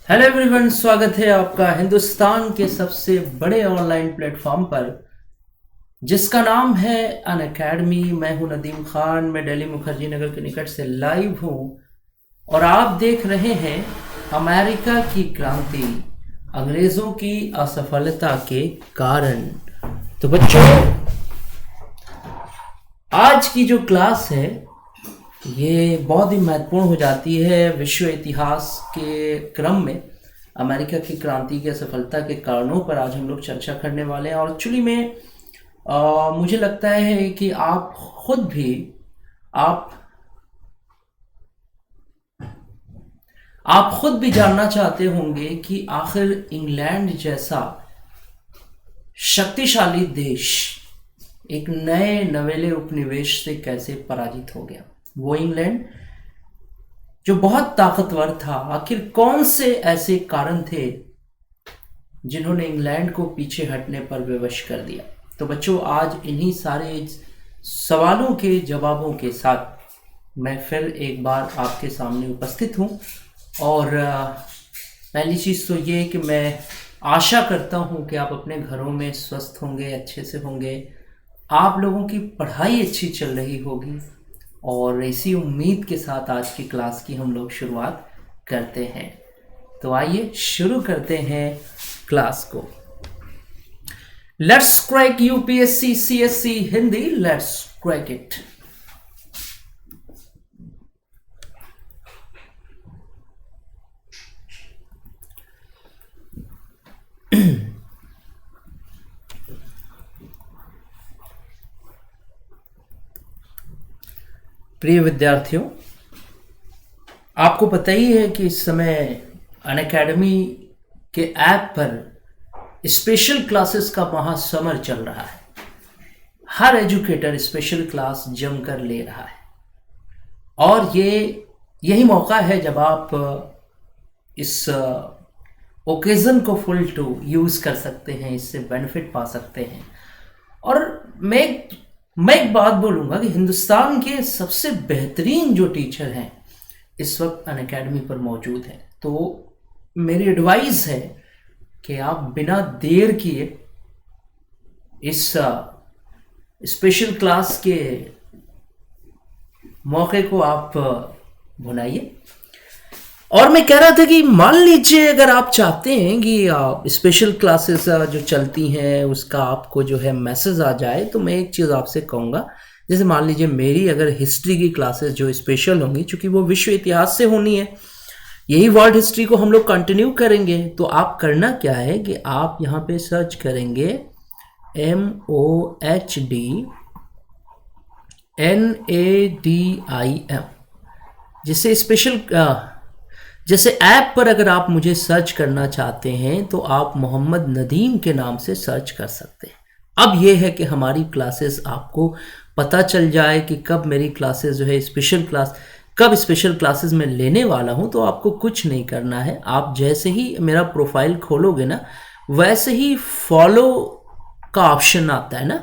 Hello everyone, स्वागत है आपका हिंदुस्तान के सबसे बड़े ऑनलाइन प्लेटफॉर्म पर जिसका नाम है अन अकेडमी। मैं हूं नदीम खान। मैं दिल्ली मुखर्जी नगर के निकट से लाइव हूं और आप देख रहे हैं अमेरिका की क्रांति, अंग्रेजों की असफलता के कारण। तो बच्चों, आज की जो क्लास है ये बहुत ही महत्वपूर्ण हो जाती है विश्व इतिहास के क्रम में। अमेरिका की क्रांति की असफलता के कारणों पर आज हम लोग चर्चा करने वाले हैं और एक्चुअली में मुझे लगता है कि आप आप खुद भी जानना चाहते होंगे कि आखिर इंग्लैंड जैसा शक्तिशाली देश एक नए नवेले उपनिवेश से कैसे पराजित हो गया। वो इंग्लैंड जो बहुत ताकतवर था, आखिर कौन से ऐसे कारण थे जिन्होंने इंग्लैंड को पीछे हटने पर विवश कर दिया। तो बच्चों, आज इन्हीं सारे सवालों के जवाबों के साथ मैं फिर एक बार आपके सामने उपस्थित हूं। और पहली चीज़ तो ये कि मैं आशा करता हूं कि आप अपने घरों में स्वस्थ होंगे, अच्छे से होंगे, आप लोगों की पढ़ाई अच्छी चल रही होगी। और इसी उम्मीद के साथ आज की क्लास की हम लोग शुरुआत करते हैं। तो आइए शुरू करते हैं क्लास को। Let's crack UPSC CSC Hindi, let's crack it. प्रिय विद्यार्थियों, आपको पता ही है कि इस समय अनअकैडमी के ऐप पर स्पेशल क्लासेस का महासमर चल रहा है। हर एजुकेटर स्पेशल क्लास जमकर ले रहा है और यही मौका है जब आप इस ओकेजन को फुल टू यूज़ कर सकते हैं, इससे बेनिफिट पा सकते हैं। और मैं एक बात बोलूँगा कि हिंदुस्तान के सबसे बेहतरीन जो टीचर हैं इस वक्त अनअकैडमी पर मौजूद हैं। तो मेरी एडवाइस है कि आप बिना देर किए इस स्पेशल क्लास के मौके को आप भुनाइए। और मैं कह रहा था कि मान लीजिए अगर आप चाहते हैं कि स्पेशल क्लासेस जो चलती हैं उसका आपको जो है मैसेज आ जाए, तो मैं एक चीज़ आपसे कहूँगा। जैसे मान लीजिए मेरी अगर हिस्ट्री की क्लासेस जो स्पेशल होंगी, चूँकि वो विश्व इतिहास से होनी है, यही वर्ल्ड हिस्ट्री को हम लोग कंटिन्यू करेंगे, तो आप करना क्या है कि आप यहाँ पे सर्च करेंगे MOHDNADIM। जैसे ऐप पर अगर आप मुझे सर्च करना चाहते हैं तो आप मोहम्मद नदीम के नाम से सर्च कर सकते हैं। अब ये है कि हमारी क्लासेस आपको पता चल जाए कि कब मेरी क्लासेस जो है कब स्पेशल क्लासेस में लेने वाला हूँ। तो आपको कुछ नहीं करना है, आप जैसे ही मेरा प्रोफाइल खोलोगे ना, वैसे ही फॉलो का ऑप्शन आता है ना,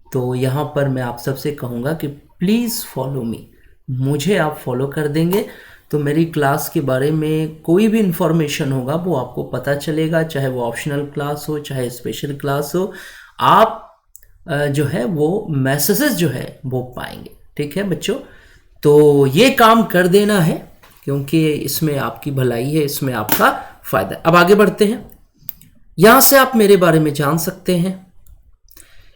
तो यहाँ पर मैं आप सबसे कहूँगा कि प्लीज़ फॉलो मी। मुझे आप फॉलो कर देंगे तो मेरी क्लास के बारे में कोई भी इन्फॉर्मेशन होगा वो आपको पता चलेगा, चाहे वो ऑप्शनल क्लास हो चाहे स्पेशल क्लास हो। आप जो है वो मैसेजेस जो है वो पाएंगे। ठीक है बच्चों, तो ये काम कर देना है क्योंकि इसमें आपकी भलाई है, इसमें आपका फ़ायदा है। अब आगे बढ़ते हैं। यहाँ से आप मेरे बारे में जान सकते हैं।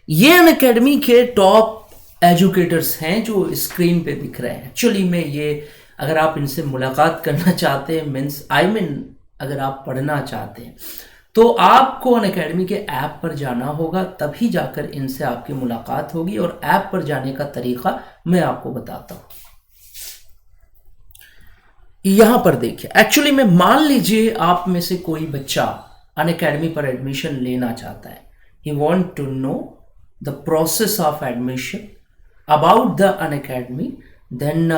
ये अनअकैडमी के टॉप एजुकेटर्स हैं जो स्क्रीन पे दिख रहे हैं। एक्चुअली में ये अगर आप इनसे मुलाकात करना चाहते हैं, अगर आप पढ़ना चाहते हैं, तो आपको अनअकैडमी के ऐप पर जाना होगा, तभी जाकर इनसे आपकी मुलाकात होगी। और ऐप पर जाने का तरीका मैं आपको बताता हूँ। यहाँ पर देखिए, एक्चुअली में मान लीजिए आप में से कोई बच्चा अनअकैडमी पर एडमिशन लेना चाहता है। He want to know the process of admission about the Unacademy, then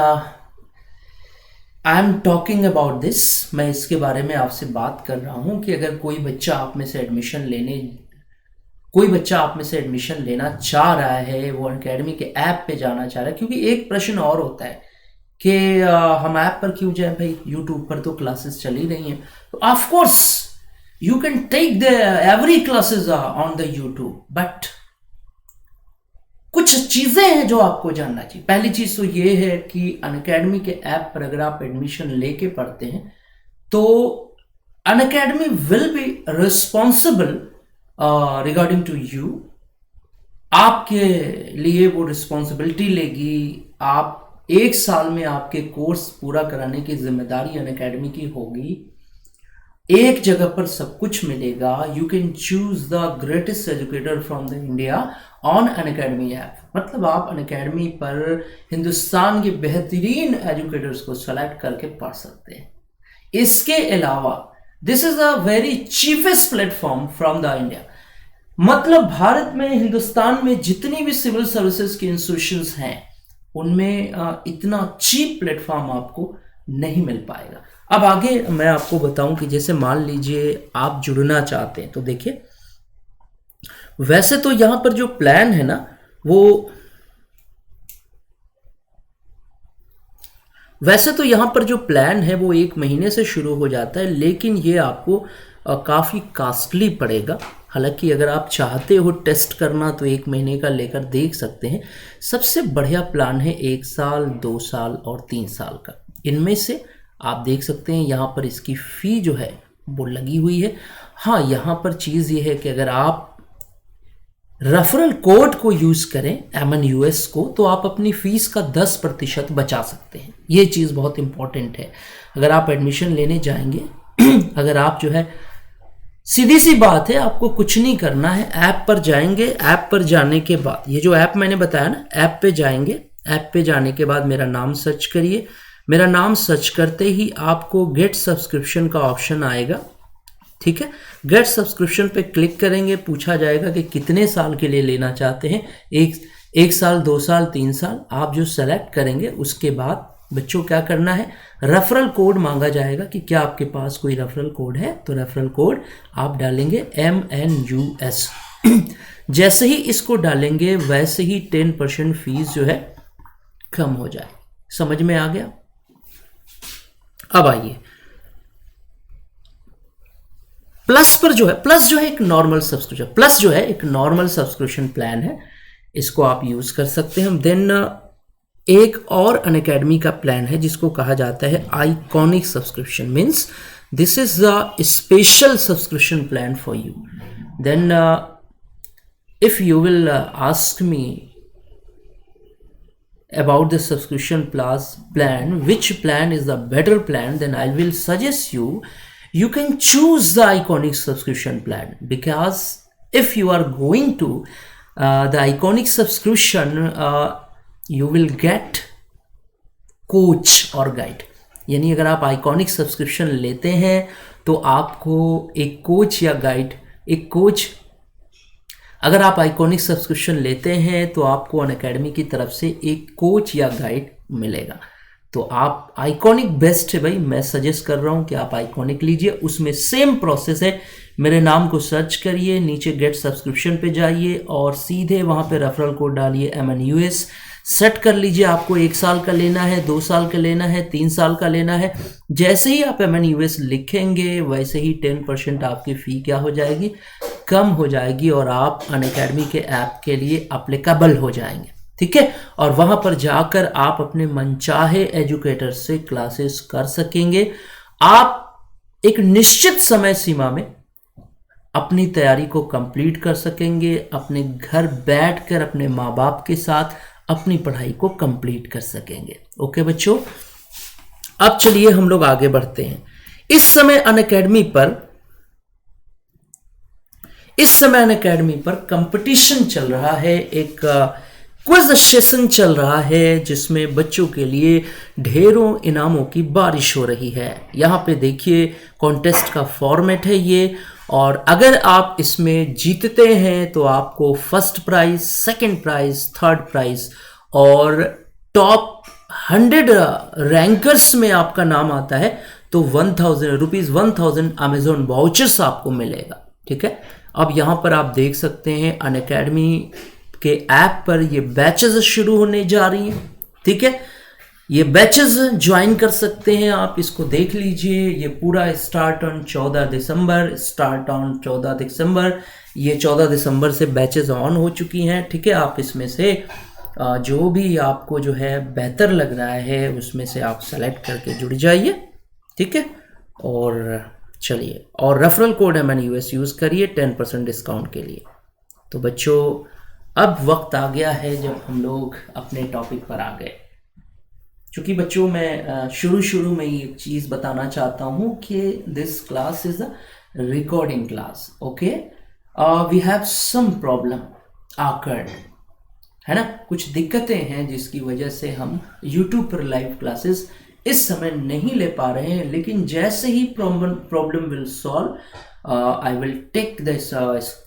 I am talking about this. मैं इसके बारे में आपसे बात कर रहा हूँ कि अगर कोई बच्चा आप में से एडमिशन लेना चाह रहा है, वो अनअकैडमी के ऐप पे जाना चाह रहा है। क्योंकि एक प्रश्न और होता है कि हम ऐप पर क्यों जाए भाई, यूट्यूब पर तो क्लासेस चल ही रही हैं। तो of course you can take the every classes on the YouTube, but कुछ चीजें हैं जो आपको जानना चाहिए। पहली चीज तो ये है कि अनअकैडमी के ऐप पर अगर आप एडमिशन लेके पढ़ते हैं तो Unacademy will be responsible regarding to you. आपके लिए वो रिस्पॉन्सिबिलिटी लेगी। आप 1 साल में आपके कोर्स पूरा कराने की जिम्मेदारी अनअकैडमी की होगी। एक जगह पर सब कुछ मिलेगा। You can choose the greatest educator from the India on Unacademy app. मतलब आप अनअकैडमी पर हिंदुस्तान के बेहतरीन एजुकेटर्स को सेलेक्ट करके पढ़ सकते हैं। इसके अलावा this is a very cheapest platform from the India. मतलब भारत में, हिंदुस्तान में जितनी भी सिविल सर्विसेज की इंस्टीट्यूशंस हैं उनमें इतना चीप प्लेटफॉर्म आपको नहीं मिल पाएगा। अब आगे मैं आपको बताऊं कि जैसे मान लीजिए आप जुड़ना चाहते हैं तो देखिए, वैसे तो यहां पर जो प्लान है ना वैसे तो यहां पर जो प्लान है वो 1 महीने से शुरू हो जाता है, लेकिन ये आपको काफ़ी कॉस्टली पड़ेगा। हालांकि अगर आप चाहते हो टेस्ट करना तो 1 महीने का लेकर देख सकते हैं। सबसे बढ़िया प्लान है 1 साल, 2 साल और 3 साल का। इनमें से आप देख सकते हैं यहाँ पर इसकी फ़ी जो है वो लगी हुई है। हाँ, यहाँ पर चीज़ ये है कि अगर आप रेफरल कोड को यूज़ करें MNUS को, तो आप अपनी फ़ीस का 10% बचा सकते हैं। ये चीज़ बहुत इंपॉर्टेंट है। अगर आप एडमिशन लेने जाएंगे अगर आप जो है, सीधी सी बात है, आपको कुछ नहीं करना है, ऐप पर जाएंगे। ऐप पर जाने के बाद ये जो ऐप मैंने बताया ना, ऐप पे जाएंगे। ऐप पे जाने के बाद मेरा नाम सर्च करिए। मेरा नाम सर्च करते ही आपको गेट सब्सक्रिप्शन का ऑप्शन आएगा। ठीक है, गेट सब्सक्रिप्शन पे क्लिक करेंगे। पूछा जाएगा कि कितने साल के लिए लेना चाहते हैं, एक साल, 2 साल, 3 साल। आप जो सेलेक्ट करेंगे उसके बाद बच्चों क्या करना है, रेफरल कोड मांगा जाएगा कि क्या आपके पास कोई रेफरल कोड है। तो रेफरल कोड आप डालेंगे MNUS। जैसे ही इसको डालेंगे वैसे ही 10% फीस जो है कम हो जाए। समझ में आ गया? अब आइए प्लस पर जो है, प्लस जो है एक नॉर्मल सब्सक्रिप्शन, प्लस जो है एक नॉर्मल सब्सक्रिप्शन प्लान है, इसको आप यूज कर सकते हैं। देन एक और अनअकैडमी का प्लान है जिसको कहा जाता है iconic subscription. Means this is a special subscription plan for you. Then if you will ask me about the subscription plan, which plan is the better plan, then I will suggest you can choose the iconic subscription plan, because if you are going to the iconic subscription, you will get coach और guide। यानी अगर आप iconic subscription लेते हैं तो आपको एक coach या गाइड, एक कोच, अगर आप आइकॉनिक सब्सक्रिप्शन लेते हैं तो आपको अनअकैडमी की तरफ से एक कोच या गाइड मिलेगा। तो आप आइकॉनिक बेस्ट है भाई, मैं सजेस्ट कर रहा हूं कि आप आइकॉनिक लीजिए। उसमें सेम प्रोसेस है, मेरे नाम को सर्च करिए, नीचे गेट सब्सक्रिप्शन पे जाइए और सीधे वहां पे रेफरल कोड डालिए MNUS, सेट कर लीजिए। आपको 1 साल का लेना है, 2 साल का लेना है, 3 साल का लेना है। जैसे ही आप MNUS लिखेंगे वैसे ही 10% आपकी फ़ी क्या हो जाएगी, कम हो जाएगी और आप अनअकैडमी के ऐप के लिए अप्लीकेबल हो जाएंगे। ठीक है, और वहां पर जाकर आप अपने मनचाहे एजुकेटर से क्लासेस कर सकेंगे। आप एक निश्चित समय सीमा में अपनी तैयारी को कंप्लीट कर सकेंगे, अपने घर बैठकर अपने माँ बाप के साथ अपनी पढ़ाई को कंप्लीट कर सकेंगे। ओके बच्चों, अब चलिए हम लोग आगे बढ़ते हैं। इस समय अनअकैडमी पर कंपटीशन चल रहा है, एक क्विज सेशन चल रहा है जिसमें बच्चों के लिए ढेरों इनामों की बारिश हो रही है। यहाँ पे देखिए कॉन्टेस्ट का फॉर्मेट है ये, और अगर आप इसमें जीतते हैं तो आपको first prize, second prize, third prize और टॉप 100 रैंकर्स में आपका नाम आता है तो 1000 अमेजोन वाउचर्स आपको मिलेगा। ठीक है, अब यहाँ पर आप देख सकते हैं अनअकैडमी के ऐप पर ये बैचेस शुरू होने जा रही हैं। ठीक है, ये बैचेस ज्वाइन कर सकते हैं आप, इसको देख लीजिए। ये पूरा start on 14 December, start on 14 दिसंबर। ये 14 दिसंबर से बैचेस ऑन हो चुकी हैं, ठीक है। आप इसमें से जो भी आपको जो है बेहतर लग रहा है उसमें से आप सेलेक्ट करके जुड़ जाइए, ठीक है। और चलिए, और रेफरल कोड MNUS यूज़ करिए 10% डिस्काउंट के लिए। तो बच्चों, अब वक्त आ गया है जब हम लोग अपने टॉपिक पर आ गए। चूँकि बच्चों मैं शुरू में ही एक चीज़ बताना चाहता हूँ कि this class is a recording class, okay. We have some problem occurred, है ना, कुछ दिक्कतें हैं जिसकी वजह से हम YouTube पर लाइव क्लासेस इस समय नहीं ले पा रहे हैं। लेकिन जैसे ही problem will solve, I will take this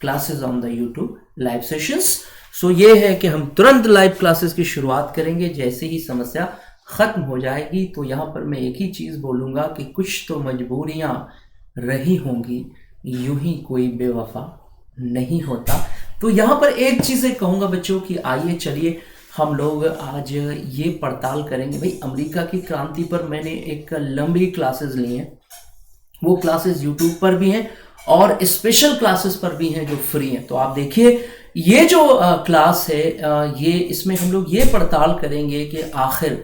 classes on the YouTube live sessions. So ये है कि हम तुरंत लाइव क्लासेस की शुरुआत करेंगे जैसे ही समस्या ख़त्म हो जाएगी। तो यहाँ पर मैं एक ही चीज़ बोलूँगा कि कुछ तो मजबूरियाँ रही होंगी, यूं ही कोई बेवफा नहीं होता। तो यहाँ पर एक चीज़ कहूँगा बच्चों कि आइए चलिए हम लोग आज ये पड़ताल करेंगे। भाई, अमेरिका की क्रांति पर मैंने एक लंबी क्लासेस ली हैं, वो क्लासेस यूट्यूब पर भी हैं और स्पेशल क्लासेस पर भी हैं जो फ्री हैं। तो आप देखिए, ये जो क्लास है, ये इसमें हम लोग ये पड़ताल करेंगे कि आखिर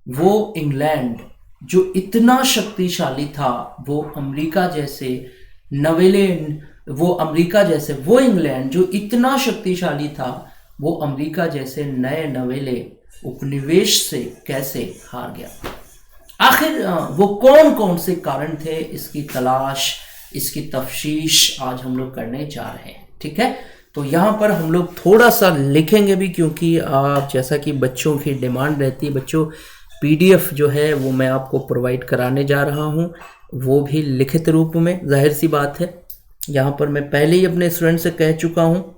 वो इंग्लैंड जो इतना शक्तिशाली था, वो अमेरिका जैसे नवेले, वो अमेरिका जैसे, वो इंग्लैंड जो इतना शक्तिशाली था, वो अमेरिका जैसे नए नवेले उपनिवेश से कैसे हार गया। आखिर वो कौन कौन से कारण थे, इसकी तलाश, इसकी तफ्तीश आज हम लोग करने जा रहे हैं, ठीक है। तो यहाँ पर हम लोग थोड़ा सा लिखेंगे भी, क्योंकि आप जैसा कि बच्चों की डिमांड रहती है। बच्चों, PDF जो है वो मैं आपको प्रोवाइड कराने जा रहा हूँ, वो भी लिखित रूप में। जाहिर सी बात है, यहाँ पर मैं पहले ही अपने स्टूडेंट से कह चुका हूँ,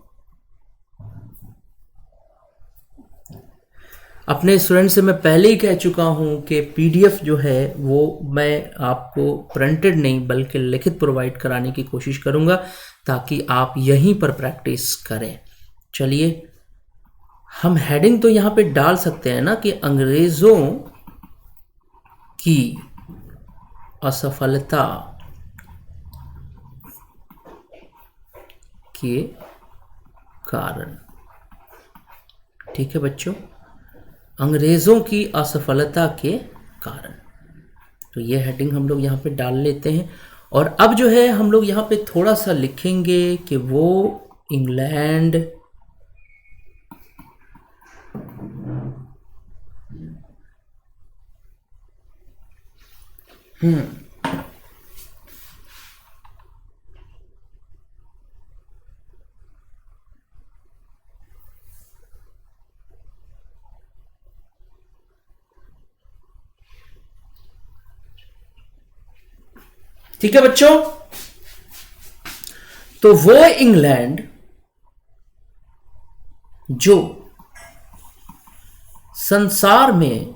अपने स्टूडेंट से मैं पहले ही कह चुका हूँ कि PDF जो है वो मैं आपको प्रिंटेड नहीं बल्कि लिखित प्रोवाइड कराने की कोशिश करूँगा, ताकि आप यहीं पर प्रैक्टिस करें। चलिए, हम हेडिंग तो यहाँ पे डाल सकते हैं ना कि अंग्रेज़ों की असफलता के कारण, ठीक है बच्चों, अंग्रेज़ों की असफलता के कारण। तो ये हेडिंग हम लोग यहाँ पे डाल लेते हैं। और अब जो है हम लोग यहाँ पे थोड़ा सा लिखेंगे कि वो इंग्लैंड ठीक है बच्चों। तो वो इंग्लैंड जो संसार में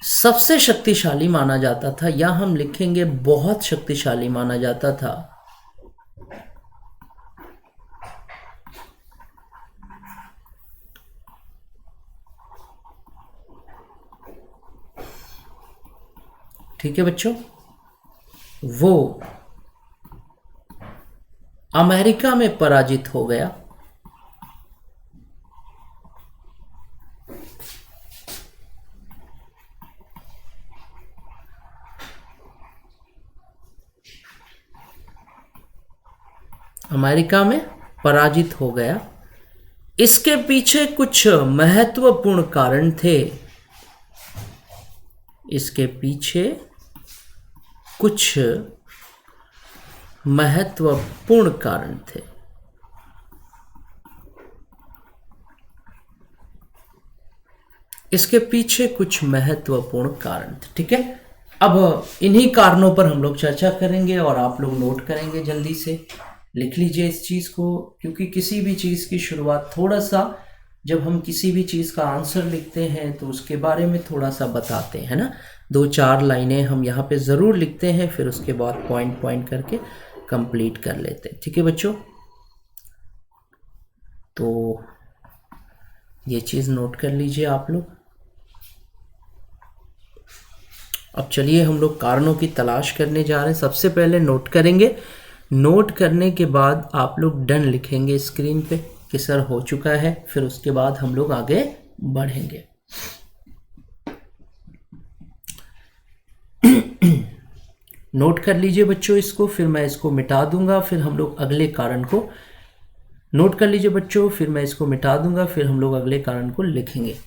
सबसे शक्तिशाली माना जाता था, या हम लिखेंगे बहुत शक्तिशाली माना जाता था, ठीक है बच्चों, वो अमेरिका में पराजित हो गया। अमेरिका में पराजित हो गया। इसके पीछे कुछ महत्वपूर्ण कारण थे, इसके पीछे कुछ महत्वपूर्ण कारण थे। इसके पीछे कुछ महत्वपूर्ण कारण थे, ठीक है। अब इन्हीं कारणों पर हम लोग चर्चा करेंगे और आप लोग नोट करेंगे, जल्दी से लिख लीजिए इस चीज़ को, क्योंकि किसी भी चीज़ की शुरुआत थोड़ा सा, जब हम किसी भी चीज़ का आंसर लिखते हैं तो उसके बारे में थोड़ा सा बताते हैं ना, 2-4 लाइनें हम यहाँ पे ज़रूर लिखते हैं, फिर उसके बाद पॉइंट पॉइंट करके कंप्लीट कर लेते हैं, ठीक है बच्चों। तो ये चीज़ नोट कर लीजिए आप लोग। अब चलिए हम लोग कारणों की तलाश करने जा रहे हैं। सबसे पहले नोट करेंगे, नोट करने के बाद आप लोग डन लिखेंगे स्क्रीन पे कि सर हो चुका है, फिर उसके बाद हम लोग आगे बढ़ेंगे। नोट कर लीजिए बच्चों इसको, फिर मैं इसको मिटा दूंगा, फिर हम लोग अगले कारण को, नोट कर लीजिए बच्चों, फिर मैं इसको मिटा दूंगा, फिर हम लोग अगले कारण को लिखेंगे।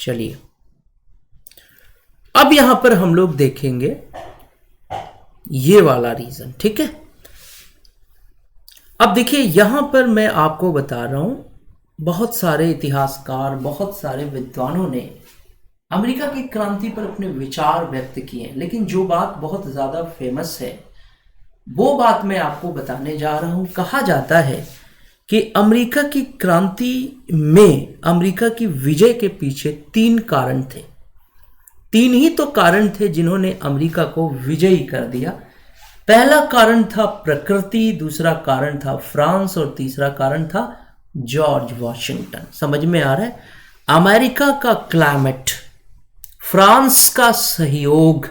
चलिए अब यहां पर हम लोग देखेंगे ये वाला रीजन, ठीक है। अब देखिए यहां पर मैं आपको बता रहा हूं, बहुत सारे इतिहासकार, बहुत सारे विद्वानों ने अमेरिका की क्रांति पर अपने विचार व्यक्त किए, लेकिन जो बात बहुत ज्यादा फेमस है वो बात मैं आपको बताने जा रहा हूं। कहा जाता है कि अमेरिका की क्रांति में, अमेरिका की विजय के पीछे 3 कारण थे। 3 ही तो कारण थे जिन्होंने अमेरिका को विजयी कर दिया। पहला कारण था प्रकृति, दूसरा कारण था फ्रांस और तीसरा कारण था जॉर्ज वॉशिंगटन। समझ में आ रहा है? अमेरिका का क्लाइमेट, फ्रांस का सहयोग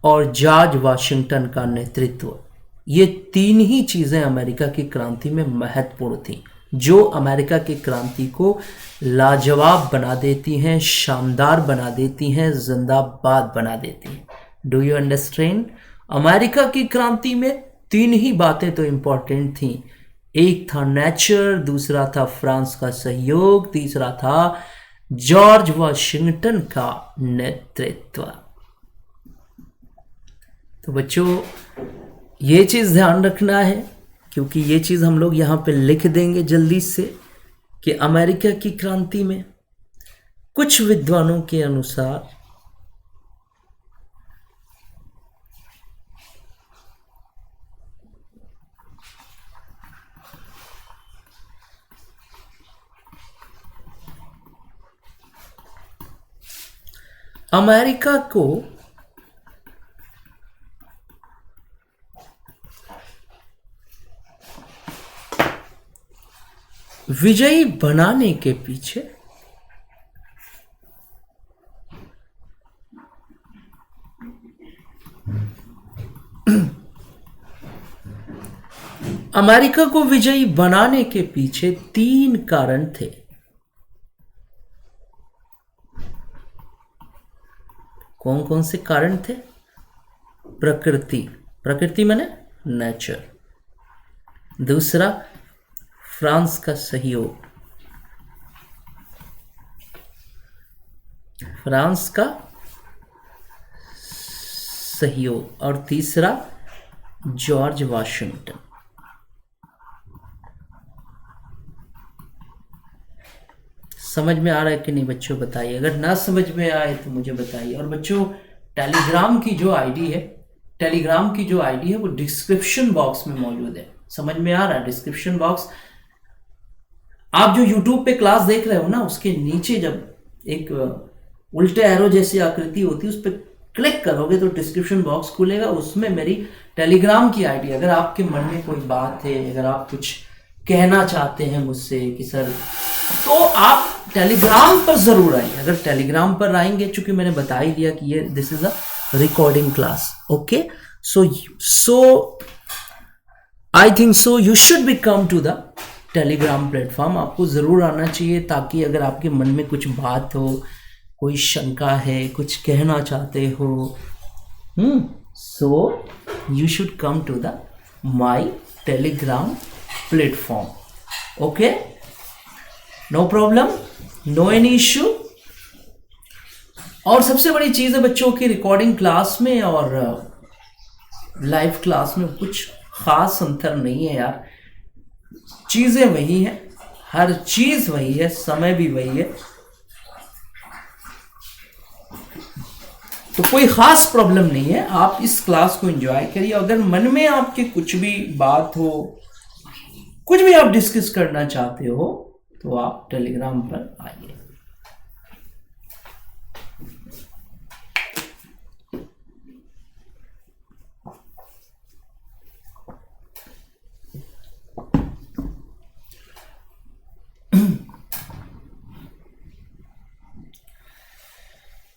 और जॉर्ज वॉशिंगटन का नेतृत्व, ये 3 ही चीजें अमेरिका की क्रांति में महत्वपूर्ण थी, जो अमेरिका की क्रांति को लाजवाब बना देती हैं, शानदार बना देती हैं, जिंदाबाद बना देती हैं। Do you understand? अमेरिका की क्रांति में 3 ही बातें तो इंपॉर्टेंट थी। एक था नेचर, दूसरा था फ्रांस का सहयोग, तीसरा था जॉर्ज वॉशिंगटन का नेतृत्व। तो बच्चों ये चीज़ ध्यान रखना है, क्योंकि ये चीज़ हम लोग यहाँ पे लिख देंगे जल्दी से कि अमेरिका की क्रांति में कुछ विद्वानों के अनुसार अमेरिका को विजयी बनाने के पीछे अमेरिका को विजयी बनाने के पीछे 3 कारण थे। कौन कौन से कारण थे? प्रकृति, प्रकृति माने नेचर, दूसरा फ्रांस का सहयोग, फ्रांस का सहयोग, और तीसरा जॉर्ज वॉशिंगटन। समझ में आ रहा है कि नहीं बच्चों? बताइए, अगर ना समझ में आए तो मुझे बताइए। और बच्चों टेलीग्राम की जो आईडी है, टेलीग्राम की जो आईडी है वो डिस्क्रिप्शन बॉक्स में मौजूद है। समझ में आ रहा है? डिस्क्रिप्शन बॉक्स, आप जो यूट्यूब पे क्लास देख रहे हो ना, उसके नीचे जब एक उल्टे एरो जैसी आकृति होती है उस पर क्लिक करोगे तो डिस्क्रिप्शन बॉक्स खुलेगा, उसमें मेरी टेलीग्राम की आईडी, अगर आपके मन में कोई बात है, अगर आप कुछ कहना चाहते हैं मुझसे कि सर, तो आप टेलीग्राम पर जरूर आइए। अगर टेलीग्राम पर आएंगे, चूंकि मैंने बता ही दिया कि ये this is a recording class, okay. So I think so you should be come to the Telegram platform. आपको जरूर आना चाहिए, ताकि अगर आपके मन में कुछ बात हो, कोई शंका है, कुछ कहना चाहते हो, so you should come to the my Telegram platform, okay. No problem, no any issue. और सबसे बड़ी चीज है बच्चों की, रिकॉर्डिंग क्लास में और लाइव क्लास में कुछ खास अंतर नहीं है यार। चीजें वही हैं, हर चीज वही है, समय भी वही है, तो कोई खास प्रॉब्लम नहीं है। आप इस क्लास को एंजॉय करिए। अगर मन में आपके कुछ भी बात हो, कुछ भी आप डिस्कस करना चाहते हो, तो आप टेलीग्राम पर आइए।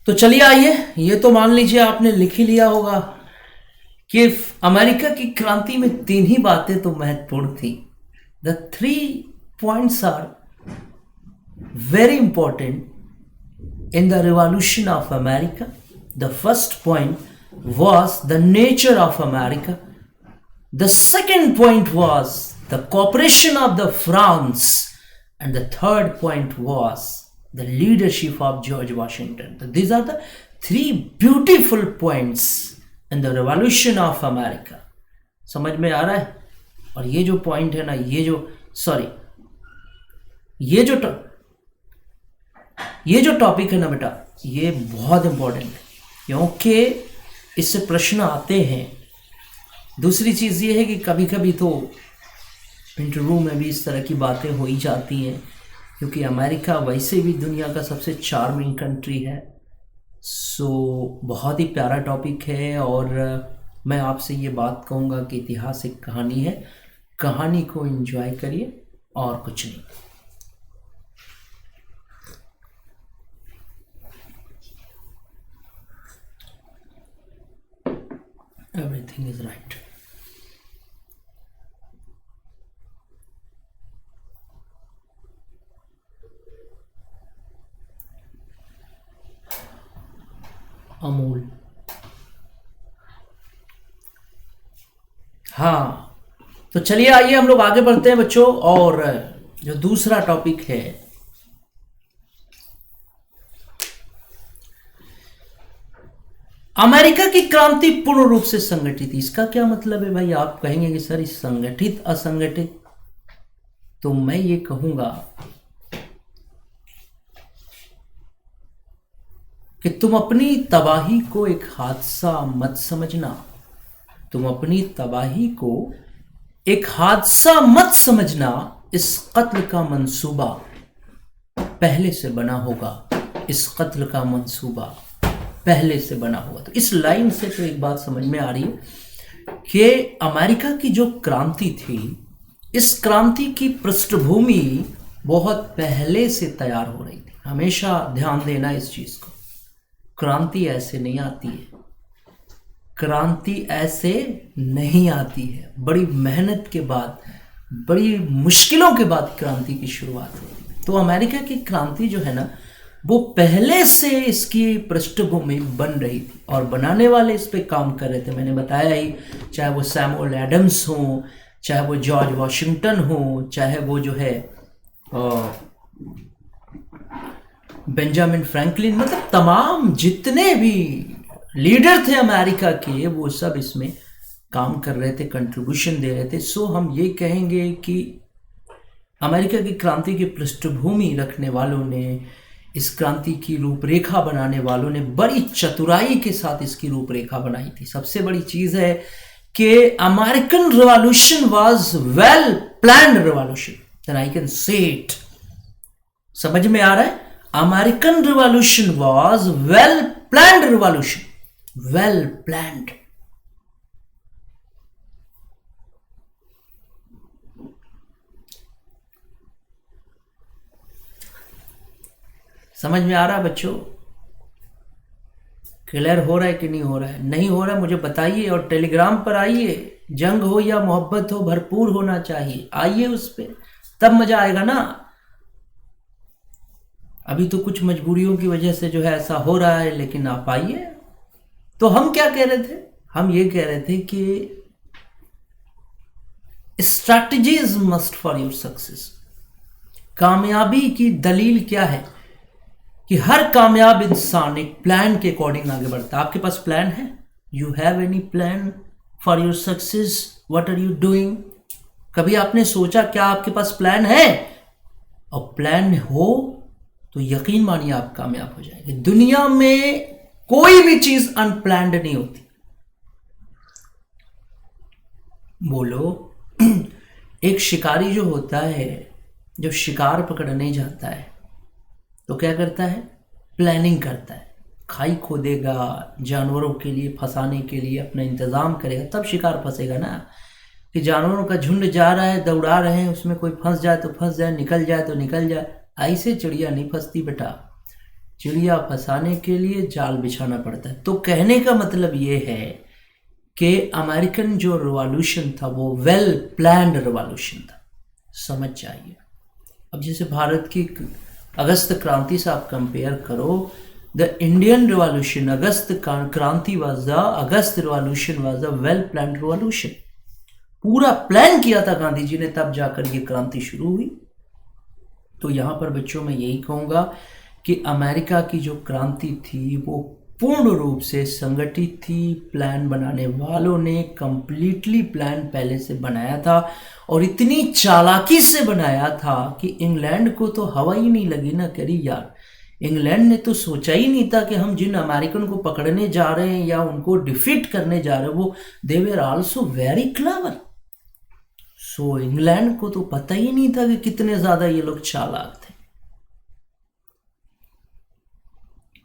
तो चलिए आइए, ये तो मान लीजिए आपने लिख ही लिया होगा कि अमेरिका की क्रांति में 3 ही बातें तो महत्वपूर्ण थी. The 3 points are very important in the revolution of America. The first point was the nature of America. The second point was the cooperation of the France. And the third point was the leadership of George Washington. So these are the 3 beautiful points in the revolution of America. समझ में आ रहा है? और ये जो point है ना, ये जो टॉपिक है ना बेटा, ये बहुत इंपॉर्टेंट है क्योंकि इससे प्रश्न आते हैं. दूसरी चीज़ ये है कि कभी कभी तो इंटरव्यू में भी इस तरह की बातें हो ही जाती हैं क्योंकि अमेरिका वैसे भी दुनिया का सबसे चार्मिंग कंट्री है. सो बहुत ही प्यारा टॉपिक है और मैं आपसे ये बात कहूँगा कि ऐतिहासिक कहानी है, कहानी को एंजॉय करिए और कुछ नहीं. Everything is right. अमूल. हाँ, तो चलिए आइए हम लोग आगे बढ़ते हैं बच्चों. और जो दूसरा टॉपिक है, अमेरिका की क्रांति पूर्ण रूप से संगठित. इसका क्या मतलब है भाई? आप कहेंगे कि सर इस संगठित असंगठित, तो मैं ये कहूंगा कि तुम अपनी तबाही को एक हादसा मत समझना. तुम अपनी तबाही को एक हादसा मत समझना. इस कत्ल का मंसूबा पहले से बना होगा. इस कत्ल का मंसूबा पहले से बना हुआ. तो इस लाइन से तो एक बात समझ में आ रही है कि अमेरिका की जो क्रांति थी, इस क्रांति की पृष्ठभूमि बहुत पहले से तैयार हो रही थी. हमेशा ध्यान देना इस चीज को. क्रांति ऐसे नहीं आती है. क्रांति ऐसे नहीं आती है. बड़ी मेहनत के बाद, बड़ी मुश्किलों के बाद क्रांति की शुरुआत होती है. तो अमेरिका की क्रांति जो है ना, वो पहले से इसकी पृष्ठभूमि बन रही थी और बनाने वाले इस पे काम कर रहे थे. मैंने बताया ही, चाहे वो सैमुअल एडम्स हो, चाहे वो जॉर्ज वॉशिंगटन हो, चाहे वो जो है बेंजामिन फ्रैंकलिन, मतलब तमाम जितने भी लीडर थे अमेरिका के, वो सब इसमें काम कर रहे थे, कंट्रीब्यूशन दे रहे थे. सो हम ये कहेंगे कि अमेरिका की क्रांति की पृष्ठभूमि रखने वालों ने, इस क्रांति की रूपरेखा बनाने वालों ने बड़ी चतुराई के साथ इसकी रूपरेखा बनाई थी. सबसे बड़ी चीज है कि American revolution was well planned revolution. Then I can say it. समझ में आ रहा है? American revolution was well planned revolution. Well planned. समझ में आ रहा है बच्चों? क्लियर हो रहा है कि नहीं हो रहा है? नहीं हो रहा है मुझे बताइए और टेलीग्राम पर आइए. जंग हो या मोहब्बत हो, भरपूर होना चाहिए. आइए उस पे, तब मजा आएगा ना. अभी तो कुछ मजबूरियों की वजह से जो है ऐसा हो रहा है, लेकिन आप आइए. तो हम क्या कह रहे थे? हम ये कह रहे थे कि strategies must for your success. कामयाबी की दलील क्या है? कि हर कामयाब इंसान एक प्लान के अकॉर्डिंग आगे बढ़ता है. आपके पास प्लान है? You have any plan for your success? What are you doing? कभी आपने सोचा क्या आपके पास प्लान है? और प्लान हो तो यकीन मानिए आप कामयाब हो जाएंगे. दुनिया में कोई भी चीज अनप्लान्ड नहीं होती. बोलो. एक शिकारी जो होता है, जब शिकार पकड़ने जाता है तो क्या करता है? प्लानिंग करता है. खाई खोदेगा, जानवरों के लिए फंसाने के लिए अपना इंतजाम करेगा, तब शिकार फंसेगा ना. कि जानवरों का झुंड जा रहा है, दौड़ा रहे हैं, उसमें कोई फंस जाए तो फंस जाए, निकल जाए तो निकल जाए. ऐसे चिड़िया नहीं फंसती बेटा. चिड़िया फंसाने के लिए जाल बिछाना पड़ता है। तो कहने का मतलब ये है कि अमेरिकन जो रिवॉल्यूशन था वो वेल प्लान्ड रिवॉल्यूशन था, समझ जाइए। अब जैसे भारत की अगस्त क्रांति से आप कंपेयर करो, द इंडियन रिवॉल्यूशन, अगस्त क्रांति was the August revolution was the well planned revolution. पूरा प्लान किया था गांधी जी ने, तब जाकर ये क्रांति शुरू हुई। तो यहां पर बच्चों मैं यही कहूंगा कि अमेरिका की जो क्रांति थी वो पूर्ण रूप से संगठित थी। प्लान बनाने वालों ने कंप्लीटली प्लान पहले से बनाया था और इतनी चालाकी से बनाया था कि इंग्लैंड को तो हवा ही नहीं लगी ना करी यार। इंग्लैंड ने तो सोचा ही नहीं था कि हम जिन अमेरिकन को पकड़ने जा रहे हैं या उनको डिफीट करने जा रहे हैं, वो they were also very clever. So England को तो पता ही नहीं था कि कितने ज्यादा ये लोग चालाक थे।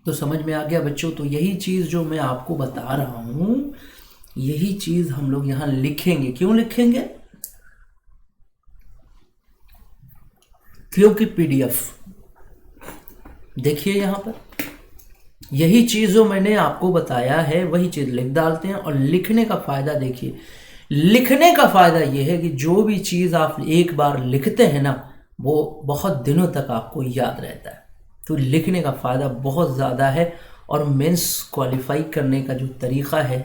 तो समझ में आ गया बच्चों। तो यही चीज जो मैं आपको बता रहा हूं, यही चीज हम लोग यहां लिखेंगे। क्यों लिखेंगे? क्योंकि पीडीएफ देखिए यहां पर यही चीज जो मैंने आपको बताया है वही चीज लिख डालते हैं। और लिखने का फायदा देखिए, लिखने का फायदा यह है कि जो भी चीज आप एक बार लिखते हैं ना, वो बहुत दिनों तक आपको याद रहता है। तो लिखने का फ़ायदा बहुत ज़्यादा है। और मेंस क्वालिफाई करने का जो तरीक़ा है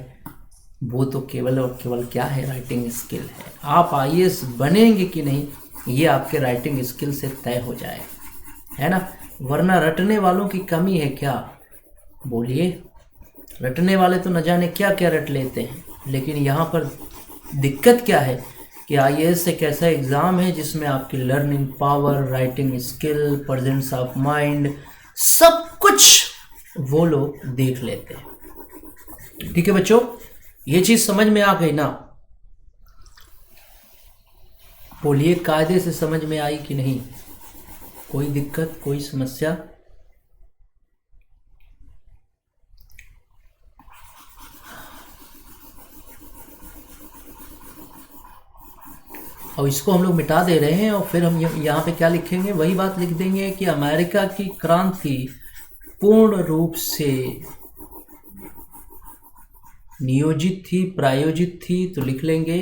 वो तो केवल और केवल क्या है, राइटिंग स्किल है। आप आईएएस बनेंगे कि नहीं ये आपके राइटिंग स्किल से तय हो जाए, है ना। वरना रटने वालों की कमी है क्या? बोलिए, रटने वाले तो न जाने क्या क्या रट लेते हैं। लेकिन यहाँ पर दिक्कत क्या है कि आईएएस एक ऐसा एग्ज़ाम है जिसमें आपकी learning power, writing skill, presence of mind, सब कुछ वो लोग देख लेते हैं। ठीक है बच्चों, ये चीज़ समझ में आ गई ना? बोलिए, कायदे से समझ में आई कि नहीं? कोई दिक्कत, कोई समस्या? और इसको हम लोग मिटा दे रहे हैं और फिर हम यहाँ पे क्या लिखेंगे, वही बात लिख देंगे कि अमेरिका की क्रांति पूर्ण रूप से नियोजित थी, प्रायोजित थी। तो लिख लेंगे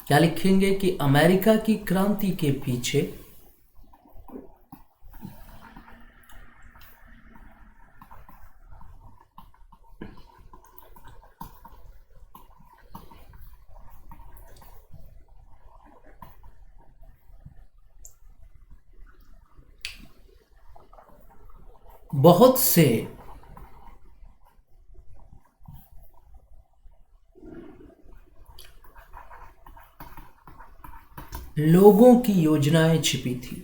क्या लिखेंगे कि अमेरिका की क्रांति के पीछे बहुत से लोगों की योजनाएं छिपी थी।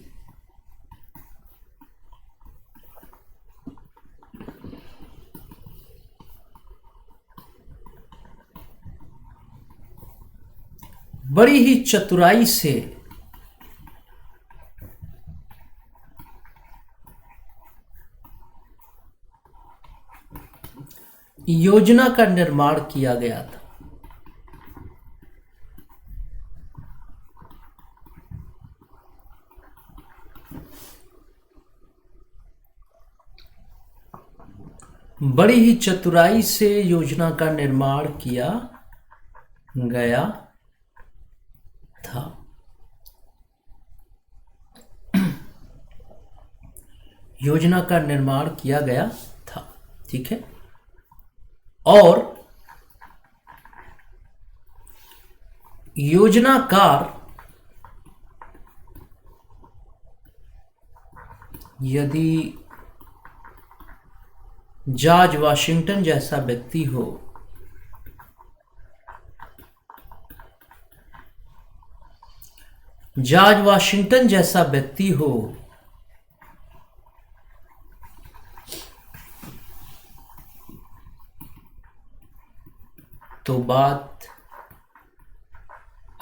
बड़ी ही चतुराई से योजना का निर्माण किया गया था। बड़ी ही चतुराई से योजना का निर्माण किया गया था। योजना का निर्माण किया गया था, ठीक है। और योजनाकार यदि जॉर्ज वाशिंगटन जैसा व्यक्ति हो, जॉर्ज वाशिंगटन जैसा व्यक्ति हो तो बात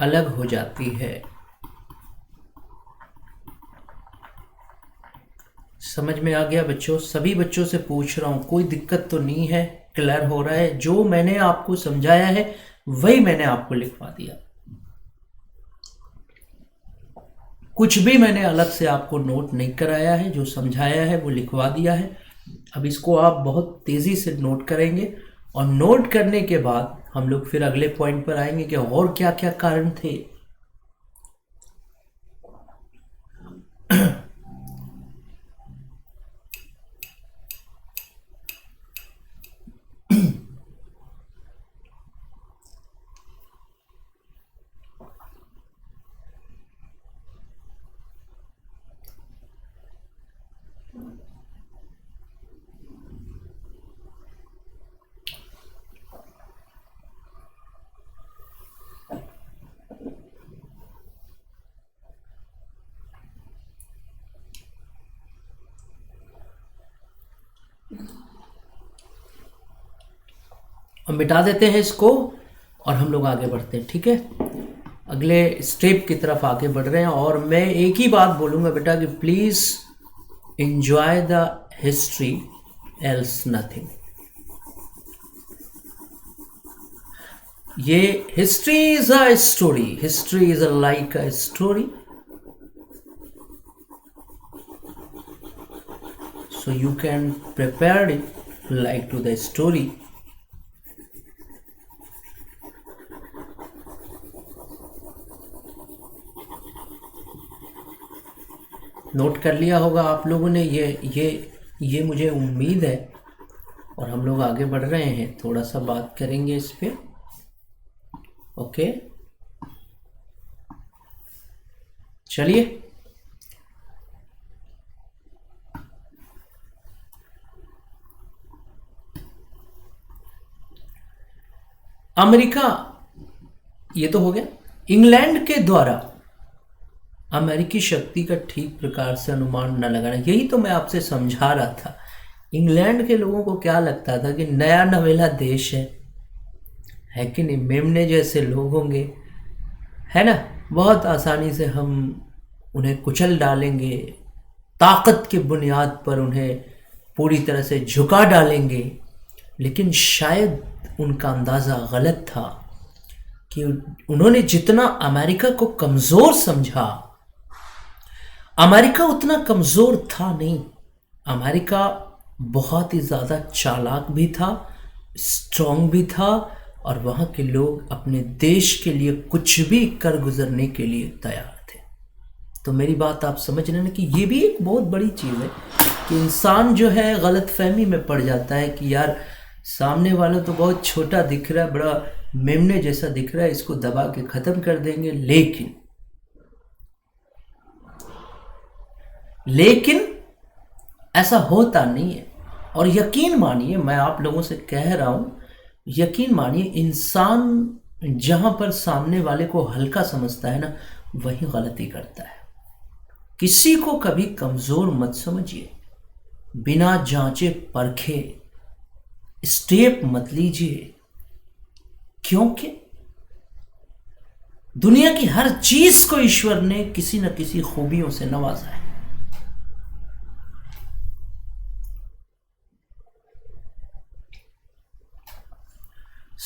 अलग हो जाती है। समझ में आ गया बच्चों? सभी बच्चों से पूछ रहा हूं, कोई दिक्कत तो नहीं है? क्लियर हो रहा है? जो मैंने आपको समझाया है वही मैंने आपको लिखवा दिया। कुछ भी मैंने अलग से आपको नोट नहीं कराया है, जो समझाया है वो लिखवा दिया है। अब इसको आप बहुत तेज़ी से नोट करेंगे और नोट करने के बाद हम लोग फिर अगले पॉइंट पर आएंगे कि और क्या क्या कारण थे। हम मिटा देते हैं इसको और हम लोग आगे बढ़ते हैं, ठीक है। अगले स्टेप की तरफ आगे बढ़ रहे हैं और मैं एक ही बात बोलूँगा बेटा कि please enjoy the history, else nothing। ये history is a story, history is a like a story, so you can prepare it like to the story। Note कर लिया होगा आप लोगों ने, ये मुझे उम्मीद है। और हम लोग आगे बढ़ रहे हैं, थोड़ा सा बात करेंगे इस पे, ओके। चलिए, अमेरिका, ये तो हो गया। इंग्लैंड के द्वारा अमेरिकी शक्ति का ठीक प्रकार से अनुमान न लगाना, यही तो मैं आपसे समझा रहा था। इंग्लैंड के लोगों को क्या लगता था कि नया नवेला देश है कि नहीं, मेमने जैसे लोग होंगे, है ना, बहुत आसानी से हम उन्हें कुचल डालेंगे, ताकत की बुनियाद पर उन्हें पूरी तरह से झुका डालेंगे। लेकिन शायद उनका अंदाज़ा गलत था कि उन्होंने जितना अमेरिका को कमज़ोर समझा, अमेरिका उतना कमज़ोर था नहीं। अमेरिका बहुत ही ज़्यादा चालाक भी था, स्ट्रॉन्ग भी था, और वहाँ के लोग अपने देश के लिए कुछ भी कर गुजरने के लिए तैयार थे। तो मेरी बात आप समझ रहे हैं कि ये भी एक बहुत बड़ी चीज़ है कि इंसान जो है गलत फहमी में पड़ जाता है कि यार सामने वाला तो बहुत छोटा दिख रहा है, बड़ा मेमने जैसा दिख रहा है, इसको दबा के ख़त्म कर देंगे। लेकिन ऐसा होता नहीं है। और यकीन मानिए, मैं आप लोगों से कह रहा हूँ, यकीन मानिए, इंसान जहाँ पर सामने वाले को हल्का समझता है ना, वही गलती करता है। किसी को कभी कमज़ोर मत समझिए, बिना जांचे परखे स्टेप मत लीजिए, क्योंकि दुनिया की हर चीज को ईश्वर ने किसी न किसी खूबियों से नवाजा है।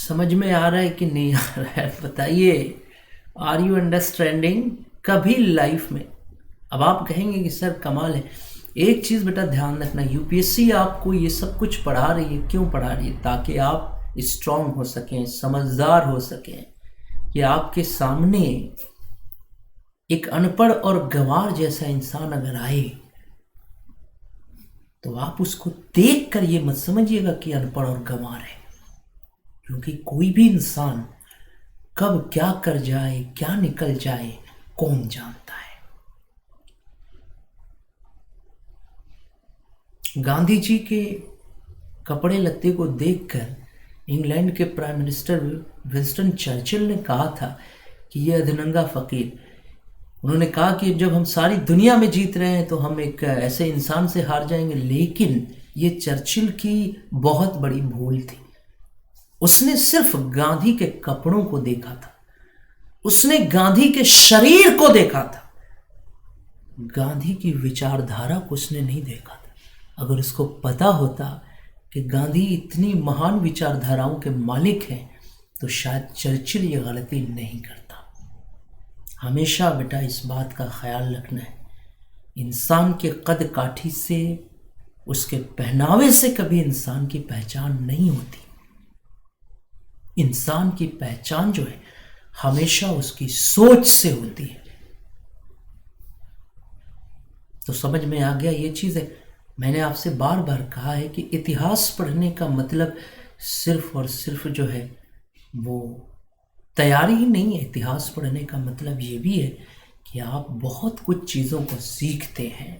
समझ में आ रहा है कि नहीं आ रहा है, बताइए। Are you understanding? कभी लाइफ में, अब आप कहेंगे कि सर कमाल है। एक चीज़ बेटा ध्यान रखना, यूपीएससी आपको ये सब कुछ पढ़ा रही है, क्यों पढ़ा रही है? ताकि आप स्ट्रांग हो सकें, समझदार हो सकें। कि आपके सामने एक अनपढ़ और गंवार जैसा इंसान अगर आए तो आप उसको देखकर ये मत समझिएगा कि अनपढ़ और गंवार है, क्योंकि कोई भी इंसान कब क्या कर जाए, क्या निकल जाए, कौन जानता है। गांधी जी के कपड़े लत्ते को देखकर इंग्लैंड के प्राइम मिनिस्टर विंस्टन चर्चिल ने कहा था कि ये अधनंगा फकीर, उन्होंने कहा कि जब हम सारी दुनिया में जीत रहे हैं तो हम एक ऐसे इंसान से हार जाएंगे। लेकिन ये चर्चिल की बहुत बड़ी भूल थी। उसने सिर्फ गांधी के कपड़ों को देखा था, उसने गांधी के शरीर को देखा था, गांधी की विचारधारा को उसने नहीं देखा था। अगर उसको पता होता कि गांधी इतनी महान विचारधाराओं के मालिक हैं तो शायद चर्चिल ये गलती नहीं करता। हमेशा बेटा इस बात का ख्याल रखना है, इंसान के कद काठी से, उसके पहनावे से कभी इंसान की पहचान नहीं होती। इंसान की पहचान जो है हमेशा उसकी सोच से होती है। तो समझ में आ गया ये चीज़ है। मैंने आपसे बार बार कहा है कि इतिहास पढ़ने का मतलब सिर्फ और सिर्फ जो है वो तैयारी ही नहीं है। इतिहास पढ़ने का मतलब ये भी है कि आप बहुत कुछ चीज़ों को सीखते हैं।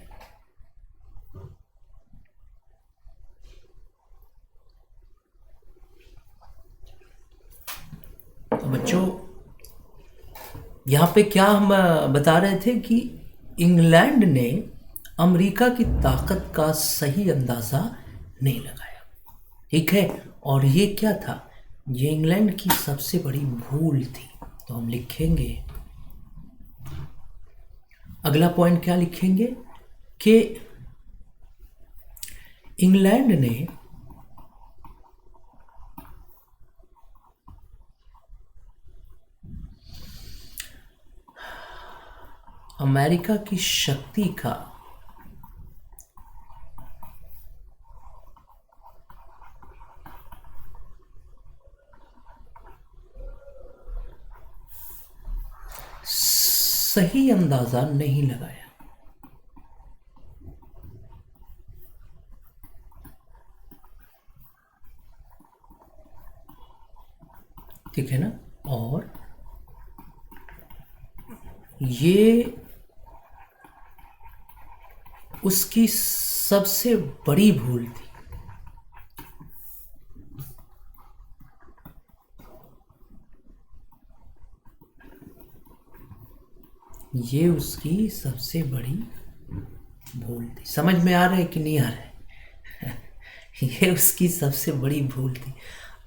तो बच्चों, यहाँ पे क्या हम बता रहे थे कि इंग्लैंड ने अमेरिका की ताकत का सही अंदाज़ा नहीं लगाया, ठीक है। और ये क्या था, ये इंग्लैंड की सबसे बड़ी भूल थी। तो हम लिखेंगे, अगला पॉइंट क्या लिखेंगे कि इंग्लैंड ने अमेरिका की शक्ति का सही अंदाजा नहीं लगाया। ठीक है ना। और ये उसकी सबसे बड़ी भूल थी। ये उसकी सबसे बड़ी भूल थी। समझ में आ रहा है कि नहीं आ रहा है? ये उसकी सबसे बड़ी भूल थी।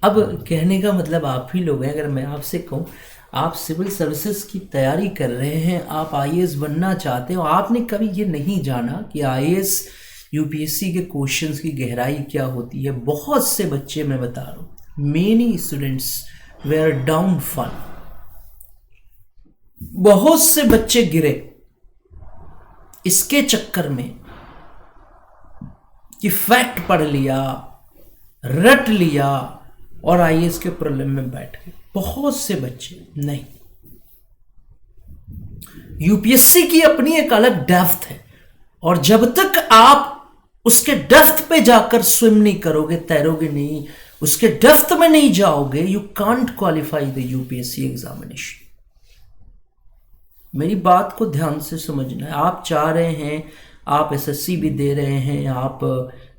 अब कहने का मतलब आप ही लोग हैं। अगर मैं आपसे कहूँ, आप सिविल सर्विसेज की तैयारी कर रहे हैं, आप आईएएस बनना चाहते हो, आपने कभी ये नहीं जाना कि आईएएस यूपीएससी के क्वेश्चंस की गहराई क्या होती है। बहुत से बच्चे, मैं बता रहा हूँ, मेनी स्टूडेंट्स वेयर डाउनफॉल। बहुत से बच्चे गिरे इसके चक्कर में कि फैक्ट पढ़ लिया, रट लिया और आईएएस के प्रॉब्लम में बैठ गए। बहुत से बच्चे नहीं। यूपीएससी की अपनी एक अलग डेप्थ है, और जब तक आप उसके डेप्थ पे जाकर स्विम नहीं करोगे, तैरोगे नहीं, उसके डेप्थ में नहीं जाओगे, you can't qualify the UPSC examination. मेरी बात को ध्यान से समझना है। आप चाह रहे हैं, आप एसएससी भी दे रहे हैं, आप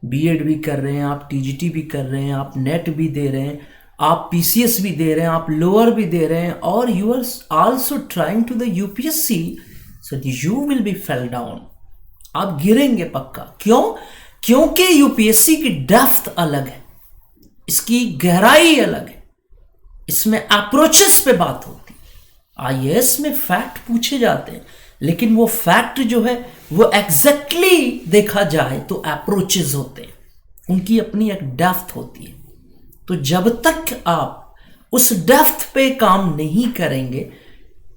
बीएड भी कर रहे हैं, आप टीजीटी भी कर रहे हैं, आप नेट भी दे रहे हैं, आप पीसीएस भी दे रहे हैं, आप लोअर भी दे रहे हैं, और you are also trying to the UPSC, so you will be fail down. आप गिरेंगे पक्का। क्यों? क्योंकि यूपीएससी की डेप्थ अलग है, इसकी गहराई अलग है, इसमें अप्रोचेस पे बात होती है। आईएएस में फैक्ट पूछे जाते हैं, लेकिन वो फैक्ट जो है वो एग्जैक्टली देखा जाए तो अप्रोचेस होते हैं, उनकी अपनी एक डेप्थ होती है। तो जब तक आप उस डेप्थ पे काम नहीं करेंगे,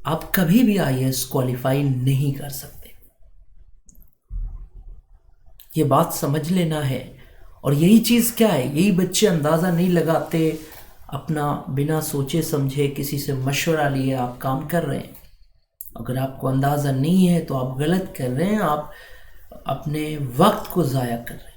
आप कभी भी आईएएस क्वालिफाई नहीं कर सकते। ये बात समझ लेना है। और यही चीज़ क्या है, यही बच्चे अंदाज़ा नहीं लगाते, अपना बिना सोचे समझे किसी से मशवरा लिए आप काम कर रहे हैं। अगर आपको अंदाज़ा नहीं है तो आप गलत कर रहे हैं, आप अपने वक्त को ज़ाया कर रहे हैं।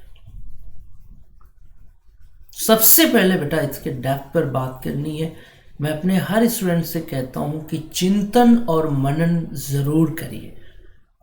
सबसे पहले बेटा इसके डेप्थ पर बात करनी है। मैं अपने हर स्टूडेंट से कहता हूँ कि चिंतन और मनन ज़रूर करिए।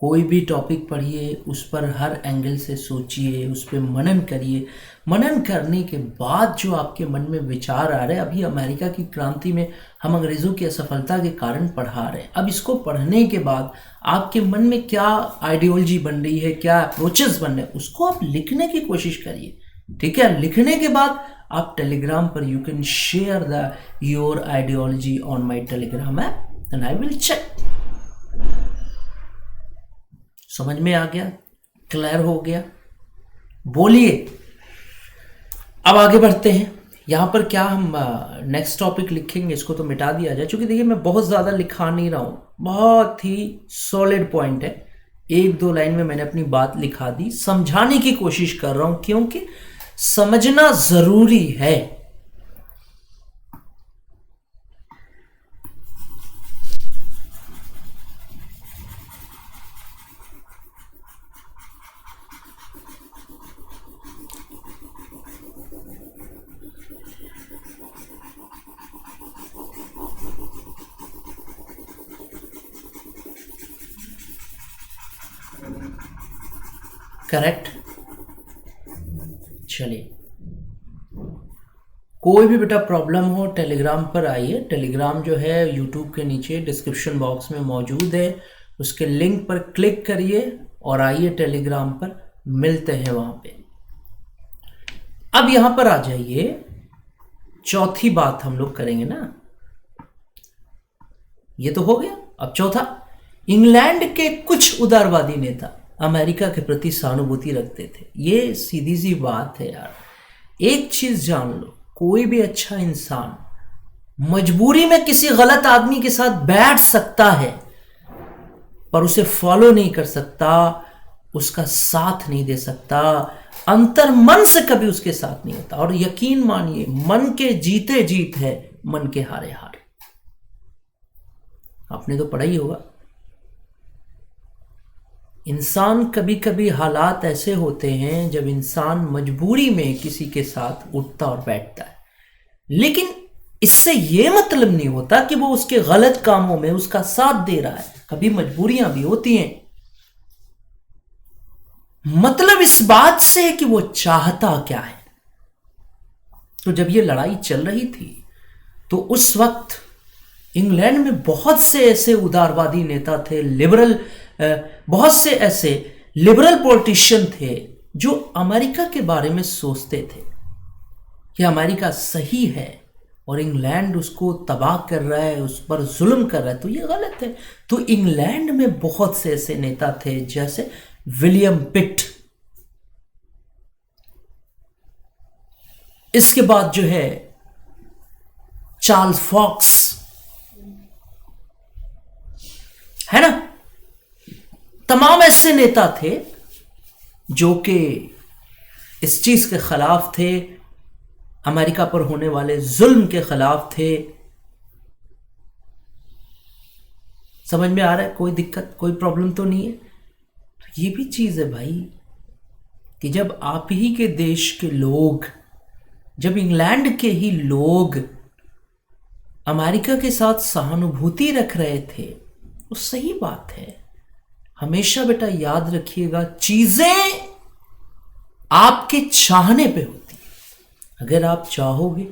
कोई भी टॉपिक पढ़िए, उस पर हर एंगल से सोचिए, उस पर मनन करिए। मनन करने के बाद जो आपके मन में विचार आ रहे हैं, अभी अमेरिका की क्रांति में हम अंग्रेज़ों की असफलता के कारण पढ़ा रहे हैं, अब इसको पढ़ने के बाद आपके मन में क्या आइडियोलॉजी बन रही है, क्या अप्रोचेस बन रहे हैं, उसको आप लिखने की कोशिश करिए। ठीक है, लिखने के बाद आप टेलीग्राम पर you can share the your ideology on my Telegram app and I will check. समझ में आ गया? क्लियर हो गया? बोलिए। अब आगे बढ़ते हैं। यहाँ पर क्या हम नेक्स्ट टॉपिक लिखेंगे, इसको तो मिटा दिया जाए, क्योंकि देखिए मैं बहुत ज़्यादा लिखा नहीं रहा हूँ, बहुत ही सॉलिड पॉइंट है, एक दो लाइन में मैंने अपनी बात लिखा दी, समझाने की कोशिश कर रहा हूँ क्योंकि समझना ज़रूरी है। करेक्ट। चलिए, कोई भी बेटा प्रॉब्लम हो टेलीग्राम पर आइए, टेलीग्राम जो है यूट्यूब के नीचे डिस्क्रिप्शन बॉक्स में मौजूद है, उसके लिंक पर क्लिक करिए और आइए टेलीग्राम पर, मिलते हैं वहां पे। अब यहां पर आ जाइए, चौथी बात हम लोग करेंगे ना, ये तो हो गया। अब चौथा, इंग्लैंड के कुछ उदारवादी नेता अमेरिका के प्रति सहानुभूति रखते थे। ये सीधी सी बात है यार, एक चीज जान लो, कोई भी अच्छा इंसान मजबूरी में किसी गलत आदमी के साथ बैठ सकता है, पर उसे फॉलो नहीं कर सकता, उसका साथ नहीं दे सकता, अंतर मन से कभी उसके साथ नहीं होता। और यकीन मानिए, मन के जीते जीत है, मन के हारे हार। आपने तो पढ़ा ही होगा, इंसान कभी कभी हालात ऐसे होते हैं जब इंसान मजबूरी में किसी के साथ उठता और बैठता है, लेकिन इससे यह मतलब नहीं होता कि वो उसके गलत कामों में उसका साथ दे रहा है। कभी मजबूरियां भी होती हैं, मतलब इस बात से है कि वो चाहता क्या है। तो जब ये लड़ाई चल रही थी तो उस वक्त इंग्लैंड में बहुत से ऐसे उदारवादी नेता थे, लिबरल, बहुत से ऐसे लिबरल पॉलिटिशियन थे जो अमेरिका के बारे में सोचते थे कि अमेरिका सही है और इंग्लैंड उसको तबाह कर रहा है, उस पर जुल्म कर रहा है, तो ये गलत है। तो इंग्लैंड में बहुत से ऐसे नेता थे जैसे विलियम पिट, इसके बाद जो है चार्ल्स फॉक्स, है ना, तमाम ऐसे नेता थे जो कि इस चीज के खिलाफ थे, अमेरिका पर होने वाले जुल्म के खिलाफ थे। समझ में आ रहा है? कोई दिक्कत, कोई प्रॉब्लम तो नहीं है। तो ये भी चीज है भाई कि जब आप ही के देश के लोग, जब इंग्लैंड के ही लोग अमेरिका के साथ सहानुभूति रख रहे थे, तो सही बात है। हमेशा बेटा याद रखिएगा, चीजें आपके चाहने पे होती है। अगर आप चाहोगे,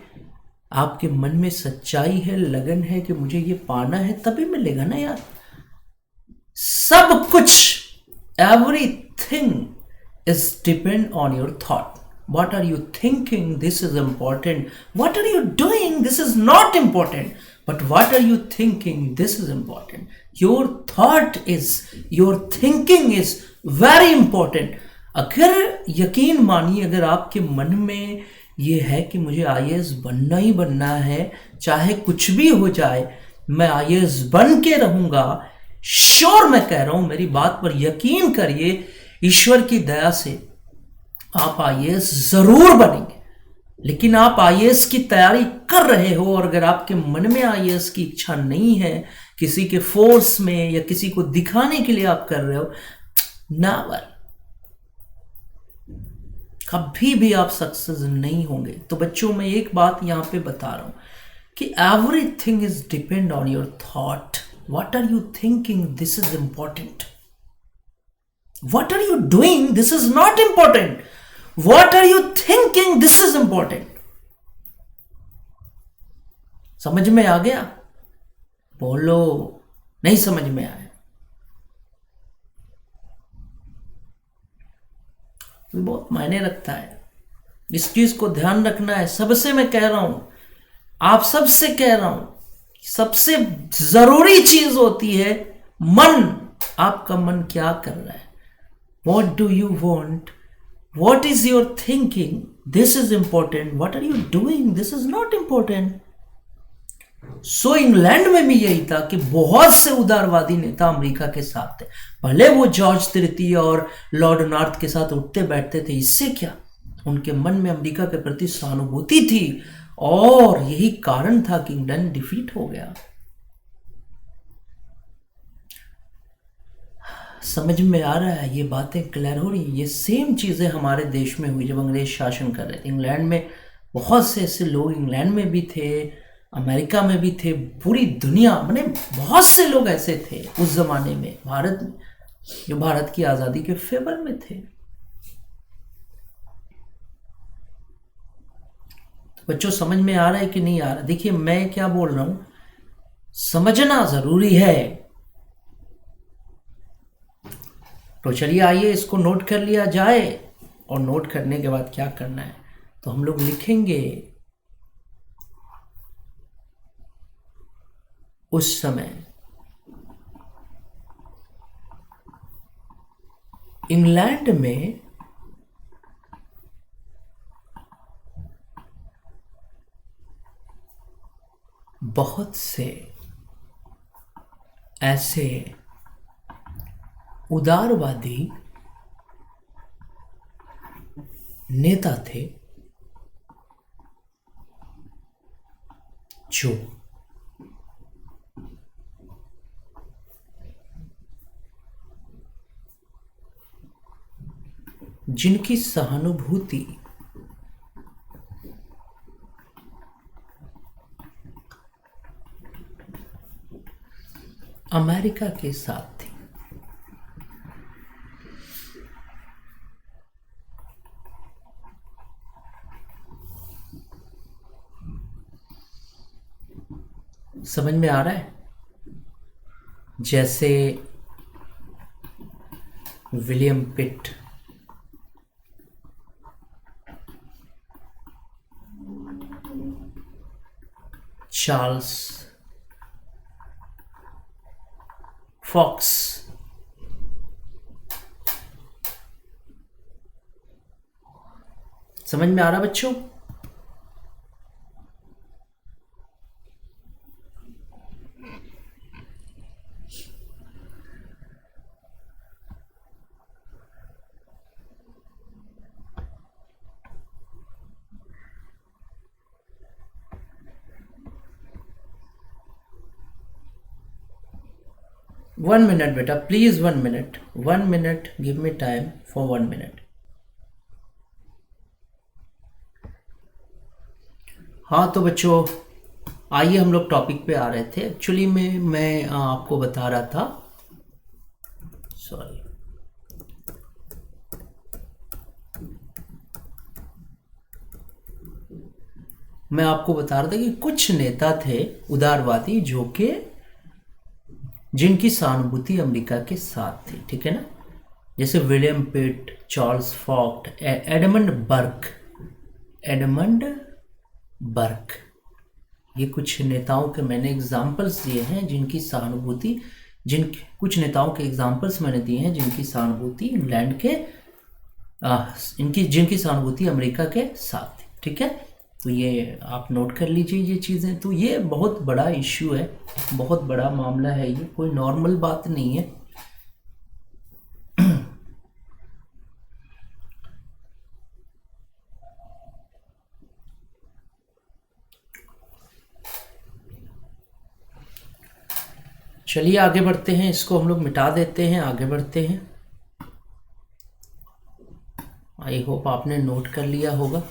आपके मन में सच्चाई है, लगन है कि मुझे ये पाना है, तभी मिलेगा ना यार। सब कुछ, everything is depend on your thought. What are you thinking? This is important. What are you doing? This is not important. But what are you thinking? This is important. Your thought is, your thinking is very important. अगर यकीन मानिए, अगर आपके मन में ये है कि मुझे IAS बनना ही बनना है, चाहे कुछ भी हो जाए, मैं IAS बन के रहूंगा, श्योर मैं कह रहा हूं, मेरी बात पर यकीन करिए, ईश्वर की दया से आप IAS जरूर बनेंगे। लेकिन आप IAS की तैयारी कर रहे हो और अगर आपके मन में IAS की इच्छा नहीं है, किसी के फोर्स में या किसी को दिखाने के लिए आप कर रहे हो, नेवर, कभी भी आप सक्सेस नहीं होंगे। तो बच्चों, मैं एक बात यहां पे बता रहा हूं कि everything is depend on your thought. What are you thinking? This is important. What are you doing? This is not important. What are you thinking? This is important. समझ में आ गया? बोलो, नहीं समझ में आया? बहुत मायने रखता है, इस चीज को ध्यान रखना है। सबसे मैं कह रहा हूं, आप सबसे कह रहा हूं, सबसे जरूरी चीज होती है मन। आपका मन क्या कर रहा है? What do you want? What is your thinking? This is important. What are you doing? This is not important. So England में भी यही था कि बहुत से उदारवादी नेता अमेरिका के साथ थे, भले वो जॉर्ज तृतीय और लॉर्ड नॉर्थ के साथ उठते बैठते थे, इससे क्या, उनके मन में अमेरिका के प्रति सहानुभूति थी और यही कारण था कि इंग्लैंड डिफीट हो गया। समझ में आ रहा है, ये बातें क्लियर हो रही हैं। ये सेम चीजें हमारे देश में हुई जब अंग्रेज शासन कर रहे थे। इंग्लैंड में बहुत से ऐसे लोग इंग्लैंड में भी थे, अमेरिका में भी थे, पूरी दुनिया में बहुत से लोग ऐसे थे उस जमाने में भारत में, जो भारत की आजादी के फेवर में थे। तो बच्चों समझ में आ रहा है कि नहीं आ रहा? देखिए मैं क्या बोल रहा हूं, समझना जरूरी है। तो चलिए आइए इसको नोट कर लिया जाए, और नोट करने के बाद क्या करना है, तो हम लोग लिखेंगे उस समय इंग्लैंड में बहुत से ऐसे उदारवादी नेता थे जो जिनकी सहानुभूति अमेरिका के साथ थी। समझ में आ रहा है? जैसे विलियम पिट, चार्ल्स फॉक्स, समझ में आ रहा बच्चों? वन मिनट बेटा please, 1 minute, 1 minute, give me time for 1 minute. हाँ तो बच्चों आइए हम लोग टॉपिक पे आ रहे थे। एक्चुअली में मैं आपको बता रहा था, सॉरी, मैं आपको बता रहा था कि कुछ नेता थे उदारवादी जो कि जिनकी सहानुभूति अमेरिका के साथ थी, ठीक है ना। जैसे विलियम पिट, चार्ल्स फॉक्ट, एडमंड बर्क, ये कुछ नेताओं के मैंने एग्जाम्पल्स दिए हैं जिनकी सहानुभूति, कुछ नेताओं के एग्जाम्पल्स मैंने दिए हैं जिनकी सहानुभूति इंग्लैंड के जिनकी सहानुभूति अमेरिका के साथ थी, ठीक है। तो ये आप नोट कर लीजिए ये चीज़ें। तो ये बहुत बड़ा इश्यू है, बहुत बड़ा मामला है, ये कोई नॉर्मल बात नहीं है। चलिए आगे बढ़ते हैं, इसको हम लोग मिटा देते हैं, आगे बढ़ते हैं। आई होप आपने नोट कर लिया होगा।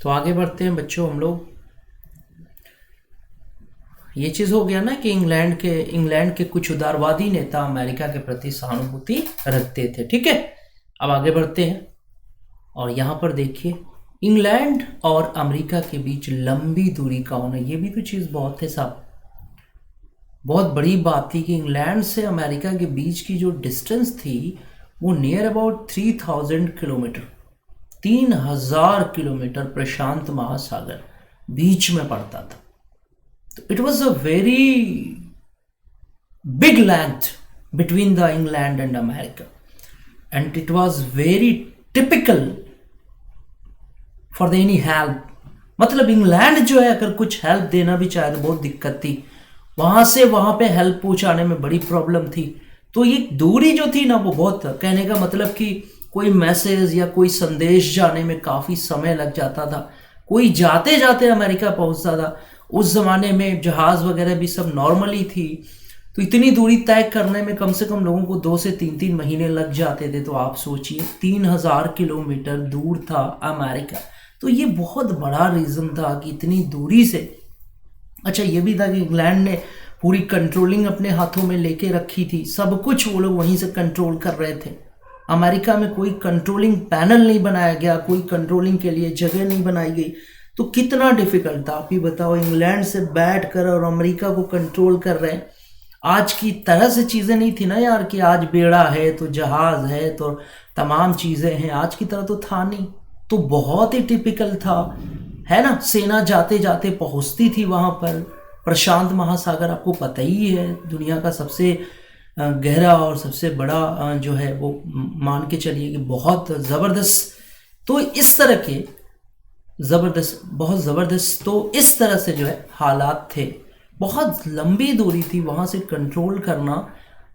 तो आगे बढ़ते हैं बच्चों हम लोग। ये चीज हो गया ना कि इंग्लैंड के कुछ उदारवादी नेता अमेरिका के प्रति सहानुभूति रखते थे, ठीक है। अब आगे बढ़ते हैं। और यहाँ पर देखिए इंग्लैंड और अमेरिका के बीच लंबी दूरी कौन है, ये भी तो चीज़ बहुत है साहब, बहुत बड़ी बात थी कि इंग्लैंड से अमेरिका के बीच की जो डिस्टेंस थी वो नियर अबाउट 3000 किलोमीटर, 3000 किलोमीटर प्रशांत महासागर बीच में पड़ता था। तो it was a very big length between the England and America, and it was very typical for the any help. मतलब इंग्लैंड जो है अगर कुछ हेल्प देना भी चाहे तो बहुत दिक्कत थी, वहां से वहां पे हेल्प पहुंचाने में बड़ी प्रॉब्लम थी। तो ये दूरी जो थी ना वो बहुत, कहने का मतलब कि कोई मैसेज या कोई संदेश जाने में काफ़ी समय लग जाता था, कोई जाते जाते अमेरिका पहुंचता था। उस ज़माने में जहाज़ वगैरह भी सब नॉर्मली थी, तो इतनी दूरी तय करने में कम से कम लोगों को 2 से 3 महीने लग जाते थे। तो आप सोचिए 3000 किलोमीटर दूर था अमेरिका, तो ये बहुत बड़ा रीज़न था कि इतनी दूरी से। अच्छा ये भी था कि इंग्लैंड ने पूरी कंट्रोलिंग अपने हाथों में लेके रखी थी, सब कुछ वो लोग वहीं से कंट्रोल कर रहे थे। अमेरिका में कोई कंट्रोलिंग पैनल नहीं बनाया गया, कोई कंट्रोलिंग के लिए जगह नहीं बनाई गई। तो कितना डिफिकल्ट था आप ही बताओ, इंग्लैंड से बैठ कर और अमेरिका को कंट्रोल कर रहे हैं। आज की तरह से चीज़ें नहीं थी ना यार कि आज बेड़ा है तो जहाज़ है तो तमाम चीज़ें हैं, आज की तरह तो था नहीं। तो बहुत ही टिपिकल था, है ना। सेना जाते जाते पहुंचती थी वहां पर। प्रशांत महासागर आपको पता ही है दुनिया का सबसे गहरा और सबसे बड़ा जो है वो मान के चलिए कि बहुत ज़बरदस्त। तो इस तरह के ज़बरदस्त, बहुत ज़बरदस्त, तो इस तरह से जो है हालात थे। बहुत लंबी दूरी थी, वहाँ से कंट्रोल करना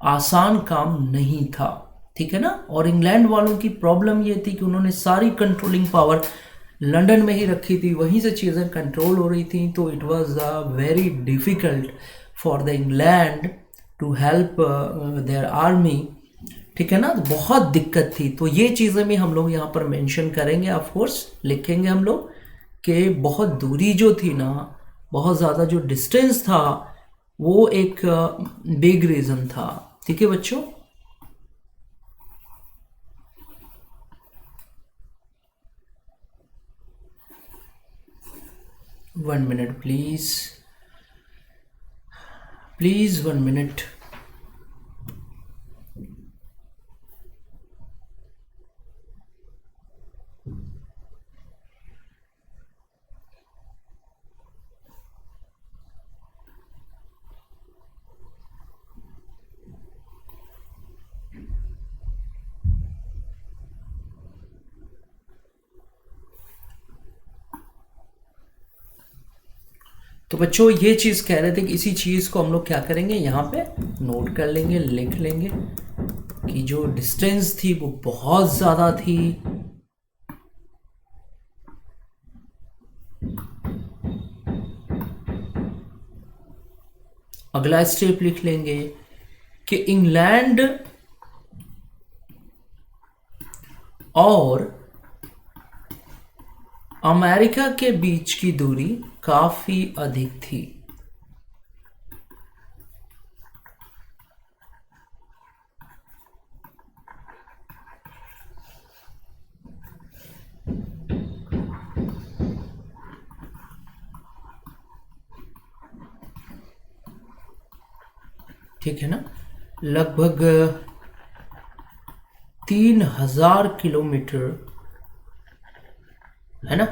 आसान काम नहीं था, ठीक है ना। और इंग्लैंड वालों की प्रॉब्लम ये थी कि उन्होंने सारी कंट्रोलिंग पावर लंदन में ही रखी थी, वहीं से चीज़ें कंट्रोल हो रही थी। तो it was very difficult for the England to help their army, ठीक है ना। तो बहुत दिक्कत थी। तो ये चीज़ें भी हम लोग यहाँ पर मेंशन करेंगे, ऑफ कोर्स लिखेंगे हम लोग कि बहुत दूरी जो थी ना, बहुत ज़्यादा जो डिस्टेंस था वो एक बिग रीज़न था, ठीक है बच्चों। One minute please, please 1 minute. तो बच्चों ये चीज़ कह रहे थे कि इसी चीज़ को हम लोग क्या करेंगे, यहाँ पे नोट कर लेंगे, लिख लेंगे कि जो डिस्टेंस थी वो बहुत ज़्यादा थी। अगला स्टेप लिख लेंगे कि इंग्लैंड और अमेरिका के बीच की दूरी काफी अधिक थी। ठीक है ना, लगभग 3000 किलोमीटर, है ना,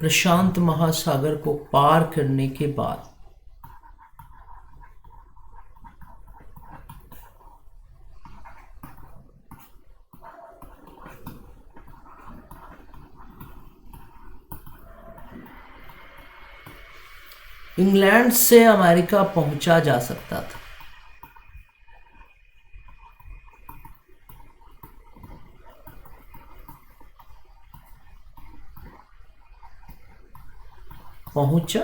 प्रशांत महासागर को पार करने के बाद इंग्लैंड से अमेरिका पहुंचा जा सकता था। पहुंचा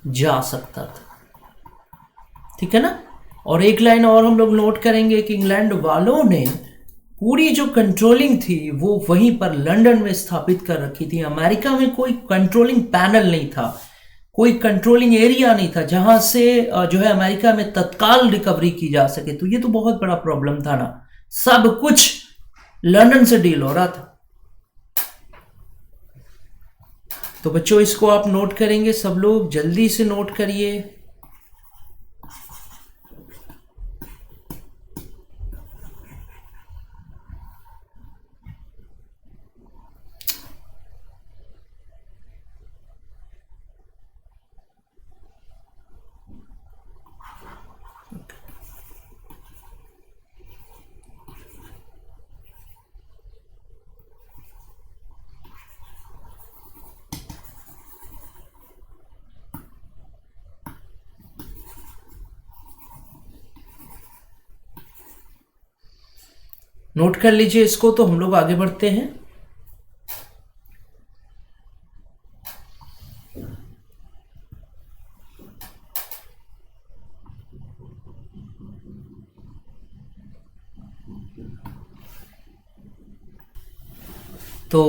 जा सकता था, ठीक है ना। और एक लाइन और हम लोग नोट करेंगे कि इंग्लैंड वालों ने पूरी जो कंट्रोलिंग थी वो वहीं पर लंदन में स्थापित कर रखी थी। अमेरिका में कोई कंट्रोलिंग पैनल नहीं था, कोई कंट्रोलिंग एरिया नहीं था जहां से जो है अमेरिका में तत्काल रिकवरी की जा सके। तो ये तो बहुत बड़ा प्रॉब्लम था ना, सब कुछ लंदन से डील हो रहा था। तो बच्चों इसको आप नोट करेंगे, सब लोग जल्दी से नोट करिए। नोट कर लीजिए इसको, तो हम लोग आगे बढ़ते हैं। तो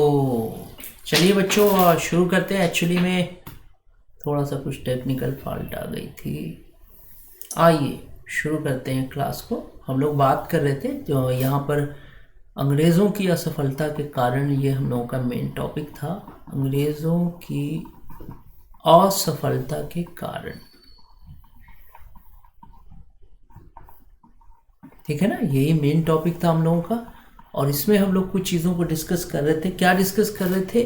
चलिए बच्चों शुरू करते हैं। एक्चुअली में थोड़ा सा कुछ टेक्निकल फॉल्ट आ गई थी। आइए शुरू करते हैं क्लास को। हम लोग बात कर रहे थे जो यहाँ पर अंग्रेज़ों की असफलता के कारण, ये हम लोगों का मेन टॉपिक था, अंग्रेज़ों की असफलता के कारण। ठीक है ना, यही मेन टॉपिक था हम लोगों का। और इसमें हम लोग कुछ चीज़ों को डिस्कस कर रहे थे। क्या डिस्कस कर रहे थे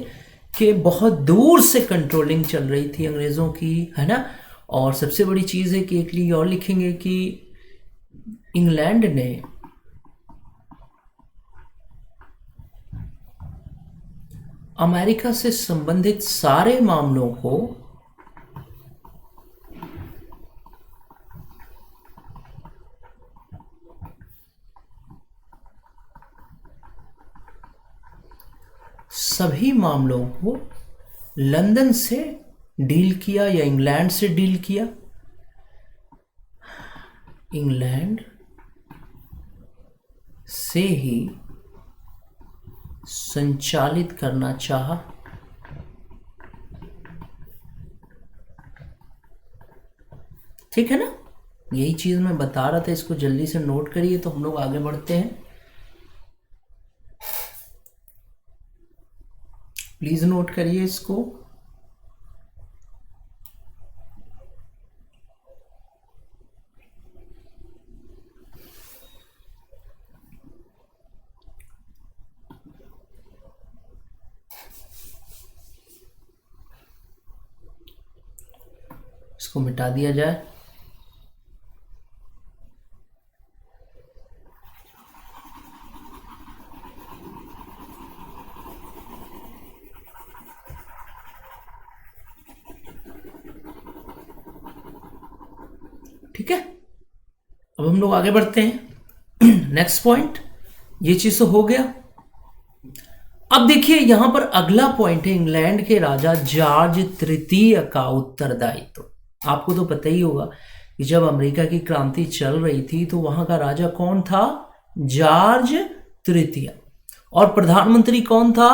कि बहुत दूर से कंट्रोलिंग चल रही थी अंग्रेज़ों की, है ना। और सबसे बड़ी चीज़ है कि एक लिए और लिखेंगे कि इंग्लैंड ने अमेरिका से संबंधित सारे मामलों को सभी मामलों को लंदन से डील किया या इंग्लैंड से डील किया। इंग्लैंड से ही संचालित करना चाहा। ठीक है ना, यही चीज मैं बता रहा था, इसको जल्दी से नोट करिए तो हम लोग आगे बढ़ते हैं। प्लीज नोट करिए इसको। इसको मिटा दिया जाए। ठीक है, अब हम लोग आगे बढ़ते हैं। नेक्स्ट पॉइंट, ये चीज तो हो गया। अब देखिए यहां पर अगला पॉइंट है इंग्लैंड के राजा जॉर्ज तृतीय का उत्तरदायित्व। आपको तो पता ही होगा कि जब अमेरिका की क्रांति चल रही थी तो वहां का राजा कौन था? जॉर्ज तृतीय। और प्रधानमंत्री कौन था?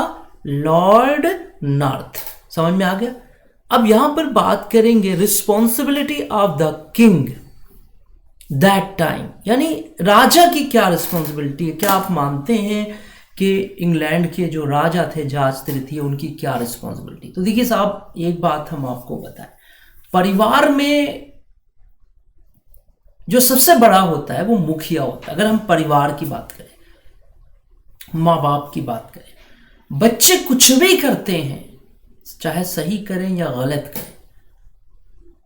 Lord north. समझ में आ गया। अब यहां पर बात करेंगे responsibility of the king that time, यानी राजा की क्या रिस्पॉन्सिबिलिटी है। क्या आप मानते हैं कि इंग्लैंड के जो राजा थे जॉर्ज तृतीय, उनकी क्या रिस्पॉन्सिबिलिटी? तो देखिए साहब, एक बात हम आपको बताएं, परिवार में जो सबसे बड़ा होता है वो मुखिया होता है। अगर हम परिवार की बात करें, माँ बाप की बात करें, बच्चे कुछ भी करते हैं चाहे सही करें या गलत करें,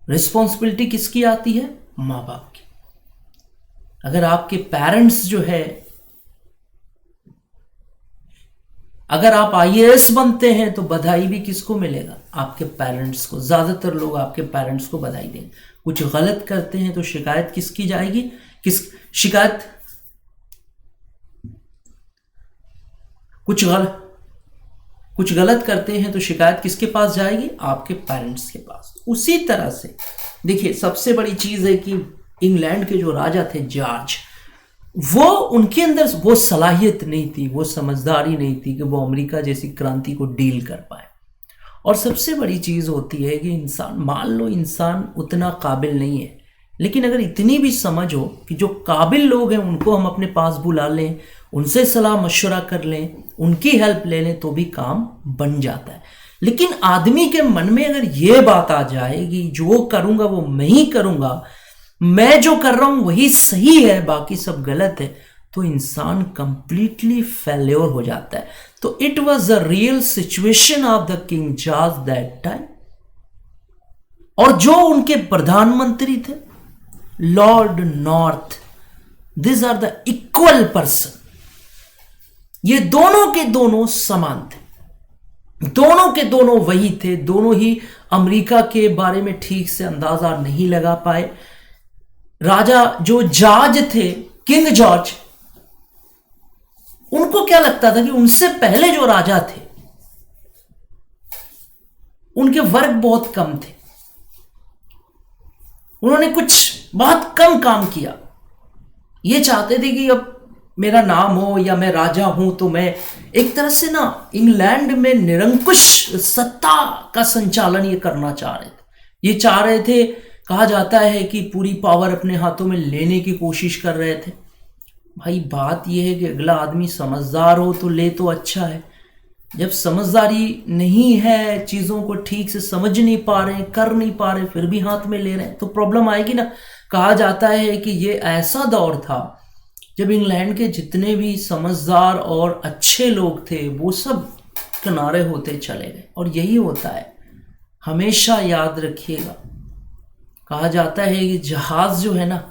रिस्पॉन्सिबिलिटी किसकी आती है? माँ बाप की। अगर आपके पेरेंट्स जो है, अगर आप आईएएस बनते हैं तो बधाई भी किसको मिलेगा? आपके पेरेंट्स को। ज्यादातर लोग आपके पेरेंट्स को बधाई देंगे। कुछ गलत करते हैं तो शिकायत किसकी जाएगी? कुछ गलत करते हैं तो शिकायत किसके पास जाएगी? आपके पेरेंट्स के पास। उसी तरह से देखिए सबसे बड़ी चीज है कि इंग्लैंड के जो राजा थे जॉर्ज, वो उनके अंदर वो सलाहियत नहीं थी, वो समझदारी नहीं थी कि वो अमेरिका जैसी क्रांति को डील कर पाए। और सबसे बड़ी चीज होती है कि इंसान, मान लो इंसान उतना काबिल नहीं है, लेकिन अगर इतनी भी समझ हो कि जो काबिल लोग हैं उनको हम अपने पास बुला लें, उनसे सलाह मशवरा कर लें, उनकी हेल्प ले लें, तो भी काम बन जाता है। लेकिन आदमी के मन में अगर ये बात आ जाए कि जो करूंगा वो मैं ही करूंगा, मैं जो कर रहा हूं वही सही है, बाकी सब गलत है, तो इंसान कंप्लीटली फेल्योर हो जाता है। तो it was the real situation of the king George that time. और जो उनके प्रधानमंत्री थे Lord North, this are the equal person. ये दोनों के दोनों समान थे, दोनों के दोनों वही थे। दोनों ही अमेरिका के बारे में ठीक से अंदाजा नहीं लगा पाए। राजा जो जॉर्ज थे, किंग जॉर्ज, उनको क्या लगता था कि उनसे पहले जो राजा थे उनके वर्ग बहुत कम थे, उन्होंने कुछ बहुत कम काम किया। ये चाहते थे कि अब मेरा नाम हो या मैं राजा हूं तो मैं एक तरह से ना इंग्लैंड में निरंकुश सत्ता का संचालन ये करना चाह रहे थे। ये चाह रहे थे, कहा जाता है कि पूरी पावर अपने हाथों में लेने की कोशिश कर रहे थे। भाई बात यह है कि अगला आदमी समझदार हो तो ले तो अच्छा है, जब समझदारी नहीं है, चीजों को ठीक से समझ नहीं पा रहे, कर नहीं पा रहे, फिर भी हाथ में ले रहे हैं तो प्रॉब्लम आएगी ना। कहा जाता है कि ये ऐसा दौर था जब इंग्लैंड के जितने भी समझदार और अच्छे लोग थे वो सब किनारे होते चले गए। और यही होता है, हमेशा याद रखिएगा। कहा जाता है कि जहाज जो है ना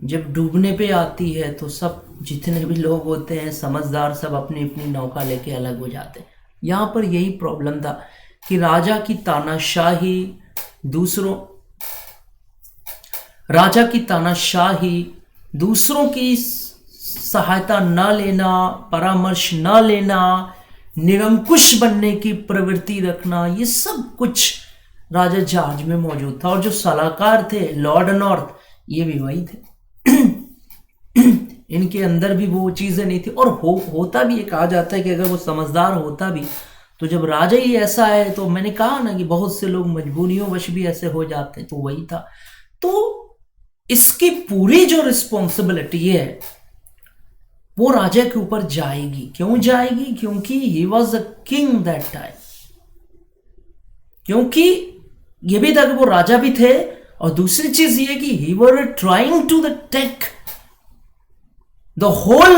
जब डूबने पे आती है तो सब जितने भी लोग होते हैं समझदार, सब अपनी अपनी नौका लेके अलग हो जाते हैं। यहाँ पर यही प्रॉब्लम था कि राजा की तानाशाही, दूसरों की सहायता न लेना, परामर्श न लेना, निरंकुश बनने की प्रवृत्ति रखना, ये सब कुछ राजा जॉर्ज में मौजूद था। और जो सलाहकार थे लॉर्ड नॉर्थ, ये भी वही थे। इनके अंदर भी वो चीजें नहीं थी। और होता भी ये, कहा जाता है कि अगर वो समझदार होता भी तो जब राजा ही ऐसा है, तो मैंने कहा ना कि बहुत से लोग मजबूरियों वश भी ऐसे हो जाते हैं, तो वही था। तो इसकी पूरी जो रिस्पॉन्सिबिलिटी है वो राजा के ऊपर जाएगी। क्यों जाएगी? क्योंकि he was the king that time. क्योंकि ये भी था कि वो राजा भी थे, और दूसरी चीज ये कि he were trying to the take the whole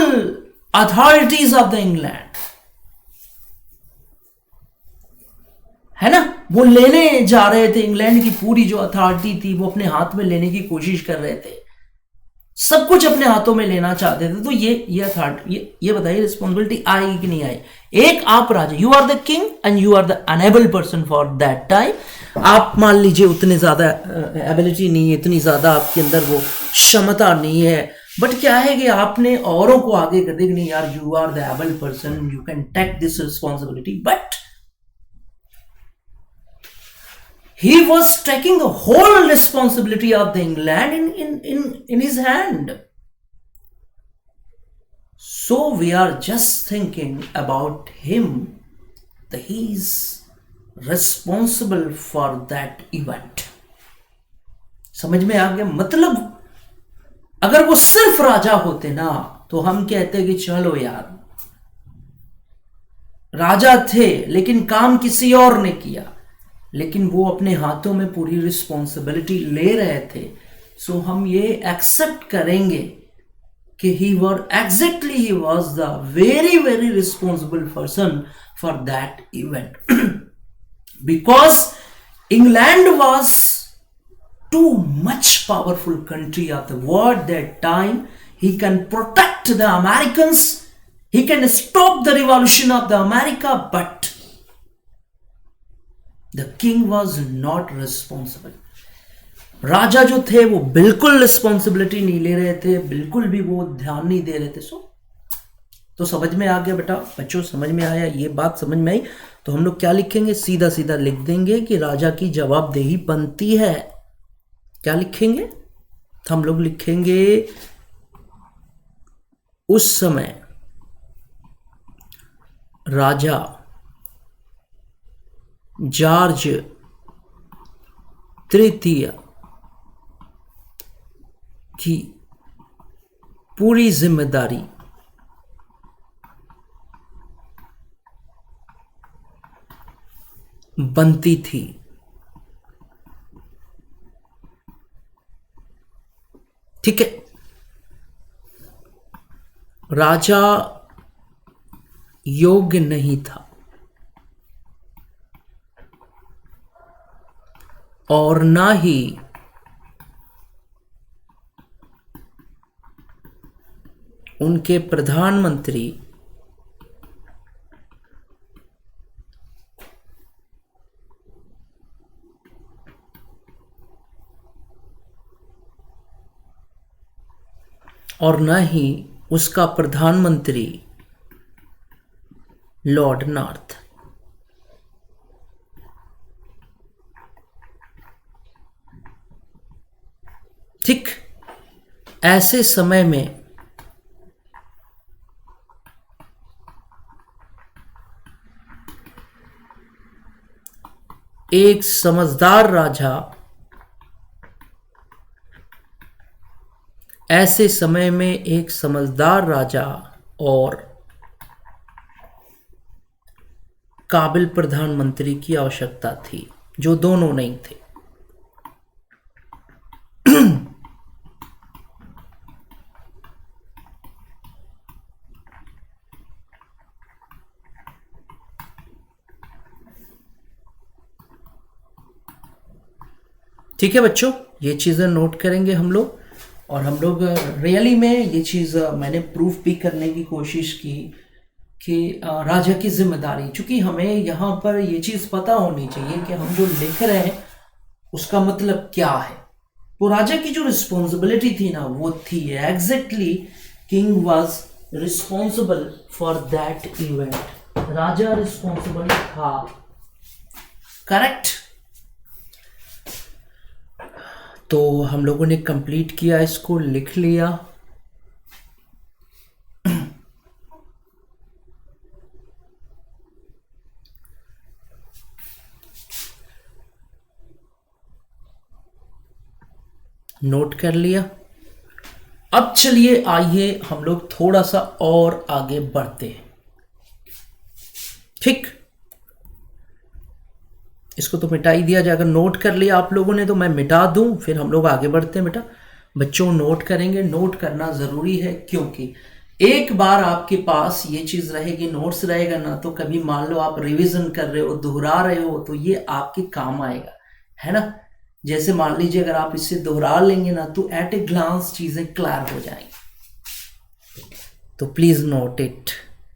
authorities of the England, है ना। वो लेने जा रहे थे, इंग्लैंड की पूरी जो अथॉरिटी थी वो अपने हाथ में लेने की कोशिश कर रहे थे, सब कुछ अपने हाथों में लेना चाहते थे। तो ये अथॉरिटी, ये बताइए रिस्पॉन्सिबिलिटी आएगी कि नहीं आएगी। एक आप राजा, you are the king and you are the enable person for that time. आप मान लीजिए उतने ज्यादा एबिलिटी नहीं है, इतनी ज्यादा आपके अंदर वो क्षमता नहीं है, बट क्या है कि आपने औरों को आगे कर दिया कि नहीं यार, you are the able person, you can take this responsibility. But he was taking the whole responsibility of the England in his hand. So we are just thinking about him, that he is responsible for that event. समझ में आ गया? मतलब अगर वो सिर्फ राजा होते ना तो हम कहते कि चलो यार, राजा थे लेकिन काम किसी और ने किया, लेकिन वो अपने हाथों में पूरी रिस्पॉन्सिबिलिटी ले रहे थे। सो हम ये एक्सेप्ट करेंगे कि he was the very very responsible person for that event. Because England was to much powerful country of the world that time. He can protect the Americans, he can stop the revolution of the America, but The king was not responsible. राजा जो थे वो बिल्कुल responsibility नहीं ले रहे थे, बिल्कुल भी वो ध्यान नहीं दे रहे थे। तो समझ में आ गया बेटा? बच्चों समझ में आया? ये बात समझ में आई? तो हम लोग क्या लिखेंगे? सीधा सीधा लिख देंगे कि राजा की जवाबदेही बनती है। क्या लिखेंगे? हम लोग लिखेंगे उस समय राजा जॉर्ज तृतीय की पूरी जिम्मेदारी बनती थी। ठीक है, राजा योग्य नहीं था और ना ही उनके प्रधानमंत्री और न ही उसका प्रधानमंत्री लॉर्ड नॉर्थ। ठीक ऐसे समय में एक समझदार राजा, ऐसे समय में एक समझदार राजा और काबिल प्रधानमंत्री की आवश्यकता थी, जो दोनों नहीं थे। ठीक है बच्चों, ये चीज़ें नोट करेंगे हम लोग, और हम लोग रियली में ये चीज़ मैंने प्रूफ भी करने की कोशिश की कि राजा की जिम्मेदारी, चूंकि हमें यहाँ पर ये चीज़ पता होनी चाहिए कि हम जो लिख रहे हैं उसका मतलब क्या है। तो राजा की जो रिस्पॉन्सिबिलिटी थी ना, वो थी exactly king was responsible for that event. Raja responsible था, करेक्ट। तो हम लोगों ने कंप्लीट किया, इसको लिख लिया। नोट कर लिया। अब चलिए आइए हम लोग थोड़ा सा और आगे बढ़ते हैं। ठीक, इसको तो मिटा ही दिया जाए। अगर नोट कर लिया आप लोगों ने तो मैं मिटा दूं, फिर हम लोग आगे बढ़ते हैं। बेटा बच्चों नोट करेंगे, नोट करना ज़रूरी है, क्योंकि एक बार आपके पास ये चीज़ रहेगी, नोट्स रहेगा ना, तो कभी मान लो आप रिवीजन कर रहे हो, दोहरा रहे हो, तो ये आपके काम आएगा, है ना। जैसे मान लीजिए अगर आप इससे दोहरा लेंगे ना, तो एट ए ग्लांस चीज़ें क्लियर हो जाएंगी। तो please note it,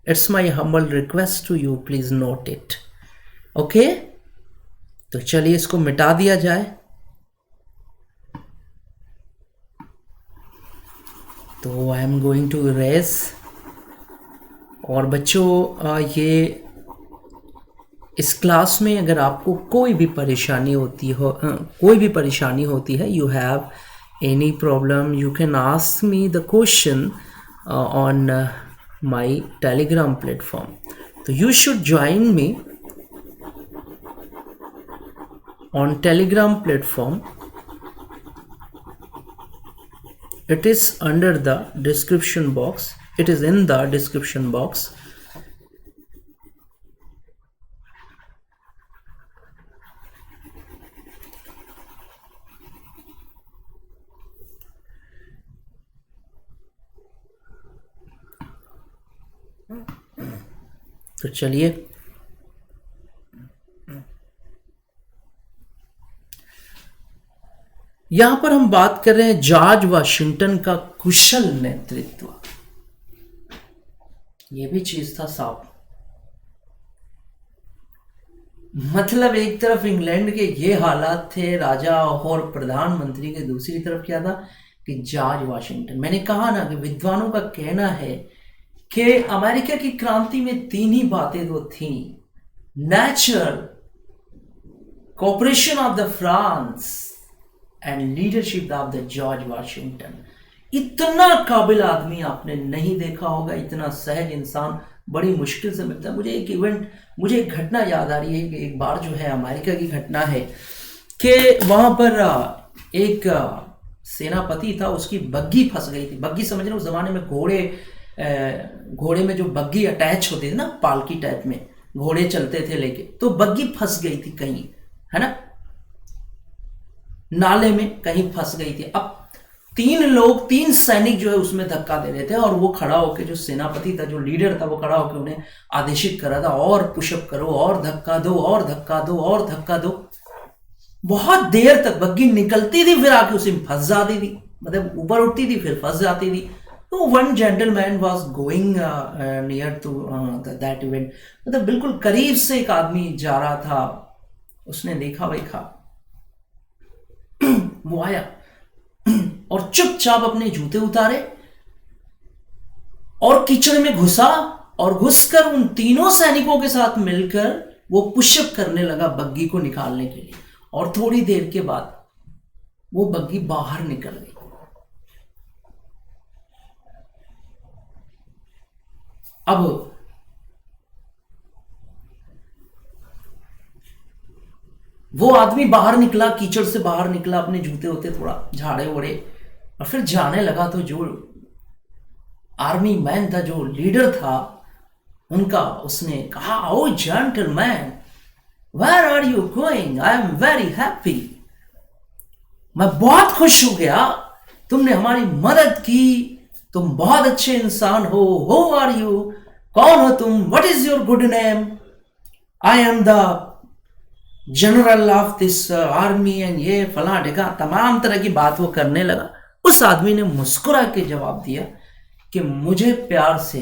it's my humble request to you, please note it. Okay, तो चलिए इसको मिटा दिया जाए। तो I am going to erase. और बच्चों ये इस क्लास में अगर आपको कोई भी परेशानी होती है, you have any problem, you can ask me the question on my Telegram platform. तो you should join me on Telegram platform. It is under the description box. It is in the description box. तो चलिए यहां पर हम बात कर रहे हैं जॉर्ज वाशिंगटन का कुशल नेतृत्व। ये भी चीज था साहब, मतलब एक तरफ इंग्लैंड के ये हालात थे राजा और प्रधानमंत्री के, दूसरी तरफ क्या था कि जॉर्ज वाशिंगटन। मैंने कहा ना कि विद्वानों का कहना है कि अमेरिका की क्रांति में तीन ही बातें तो थी, nature, cooperation of the France and leadership of the George Washington. इतना काबिल आदमी आपने नहीं देखा होगा, इतना सहज इंसान बड़ी मुश्किल से मिलता है। मुझे एक घटना याद आ रही है कि एक बार जो है अमेरिका की घटना है कि वहां पर एक सेनापति था, उसकी बग्गी फंस गई थी। बग्गी समझ रहे हो, उस जमाने में घोड़े में जो बग्गी अटैच होती थी ना, पालकी टाइप में, घोड़े चलते थे लेके, तो बग्गी फंस गई थी कहीं, है ना, नाले में कहीं फंस गई थी। अब तीन सैनिक जो है उसमें धक्का दे रहे थे, और वो खड़ा होकर, जो सेनापति था, जो लीडर था, वो खड़ा होकर उन्हें आदेशित कर रहा था, और पुशअप करो, और धक्का दो, और धक्का दो, और धक्का दो। बहुत देर तक बग्गी निकलती थी, फिर आके उसी में फंस जाती थी, मतलब ऊपर उठती थी फिर फंस जाती थी। तो one gentleman was going near to that event, मतलब बिल्कुल करीब से एक आदमी जा रहा था, उसने देखा वो आया और चुपचाप अपने जूते उतारे और कीचड़ में घुसा, और घुसकर उन तीनों सैनिकों के साथ मिलकर वो पुशअप करने लगा बग्गी को निकालने के लिए, और थोड़ी देर के बाद वो बग्गी बाहर निकल गई। अब वो आदमी बाहर निकला, कीचड़ से बाहर निकला, अपने जूते होते थोड़ा झाड़े ओढ़े, और फिर जाने लगा। तो जो आर्मी मैन था, जो लीडर था उनका, उसने कहा, oh gentleman, where are you going? I am very happy, मैं बहुत खुश हो गया, तुमने हमारी मदद की, तुम बहुत अच्छे इंसान हो आर यू? कौन हो तुम? What is your good name? I am the general of this army, and ये फला ढेका, तमाम तरह की बात वो करने लगा। उस आदमी ने मुस्कुरा के जवाब दिया कि मुझे प्यार से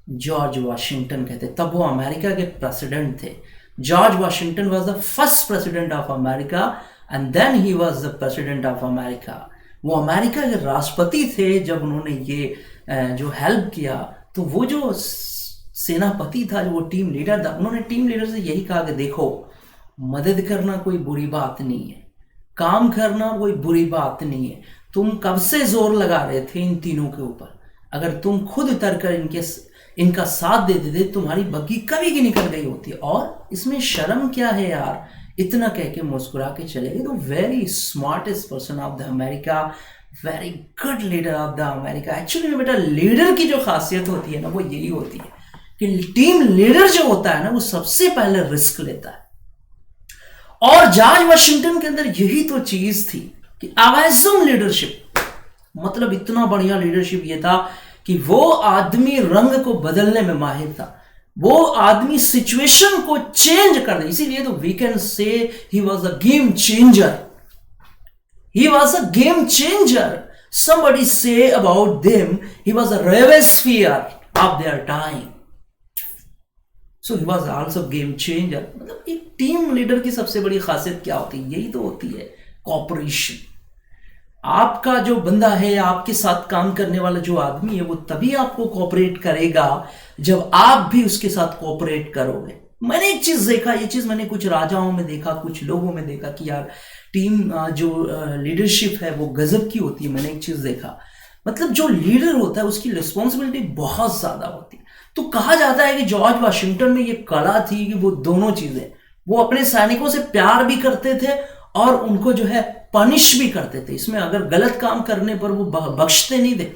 जॉर्ज वाशिंगटन कहते। तब वो अमेरिका के प्रेसिडेंट थे। George Washington was the first president of America, and then he was the president of America. वो अमेरिका के राष्ट्रपति थे जब उन्होंने ये जो हेल्प किया। तो वो जो सेनापति था, जो वो टीम लीडर था, उन्होंने टीम लीडर से यही कहा कि देखो, मदद करना कोई बुरी बात नहीं है, काम करना कोई बुरी बात नहीं है। तुम कब से जोर लगा रहे थे इन तीनों के ऊपर, अगर तुम खुद उतर कर इनका साथ दे देते, तुम्हारी बग्गी कभी की निकल गई होती। और इसमें शर्म क्या है यार, इतना कह के मुस्कुरा के चले गए। तो very smartest person of the America, very good leader of the America. Actually में बेटा, लीडर की जो खासियत होती है ना, वो यही होती है कि टीम लीडर जो होता है ना, वो सबसे पहले रिस्क लेता है। और जॉर्ज वाशिंगटन के अंदर यही तो चीज थी कि अमेजिंग लीडरशिप, मतलब इतना बढ़िया लीडरशिप ये था कि वो आदमी रंग को बदलने में माहिर था, वो आदमी सिचुएशन को चेंज कर दे। इसीलिए तो we can say he was a game changer, he was a game changer. somebody say about them he was a Robespierre of their time, so he was also game changer। मतलब एक team leader की सबसे बड़ी खासियत क्या होती है? यही तो होती है कॉपरेशन। आपका जो बंदा है, आपके साथ काम करने वाला जो आदमी है, वो तभी आपको कोऑपरेट करेगा जब आप भी उसके साथ कोऑपरेट करोगे। मैंने एक चीज देखा, ये चीज मैंने कुछ राजाओं में देखा, कुछ लोगों में देखा कि यार टीम जो लीडरशिप है वो गजब की होती है। मैंने एक चीज देखा, मतलब जो लीडर होता है उसकी रिस्पॉन्सिबिलिटी बहुत ज्यादा होती है। तो कहा जाता है कि जॉर्ज वाशिंगटन में ये कला थी कि वो दोनों चीजें, वो अपने सैनिकों से प्यार भी करते थे और उनको जो है पनिश भी करते थे। इसमें अगर गलत काम करने पर वो बख्शते नहीं थे,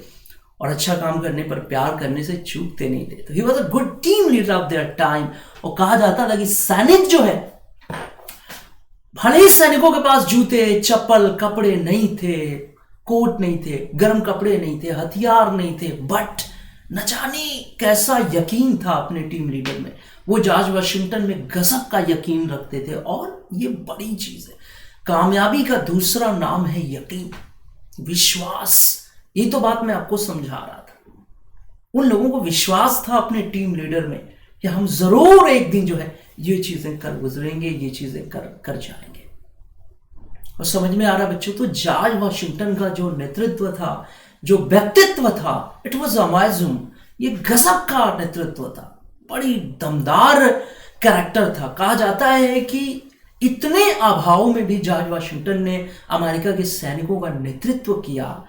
और अच्छा काम करने पर प्यार करने से चूकते नहीं थे। तो he was a good team leader of their time. और कहा जाता था कि सैनिक जो है, भले ही सैनिकों के पास जूते, चप्पल, कपड़े नहीं थे, कोट नहीं थे, गर्म कपड़े नहीं थे, हथियार नहीं थे, बट न जाने कैसा यकीन था अपने टीम लीडर में। वो जॉर्ज वाशिंगटन में गजब का यकीन रखते थे। और ये बड़ी चीज है, कामयाबी का दूसरा नाम है यकीन, विश्वास। ये तो बात मैं आपको समझा रहा था। उन लोगों को विश्वास था अपने टीम लीडर में कि हम जरूर एक दिन जो है ये चीजें कर गुजरेंगे, ये चीजें कर जाएंगे। और समझ में आ रहा बच्चों, तो जॉर्ज वाशिंगटन का जो नेतृत्व था, जो व्यक्तित्व था, इट वाज अमेजिंग। ये गजब का नेतृत्व था, बड़ी दमदार कैरेक्टर था। कहा जाता है कि इतने अभाव में भी जॉर्ज वाशिंगटन ने अमेरिका के सैनिकों का नेतृत्व किया।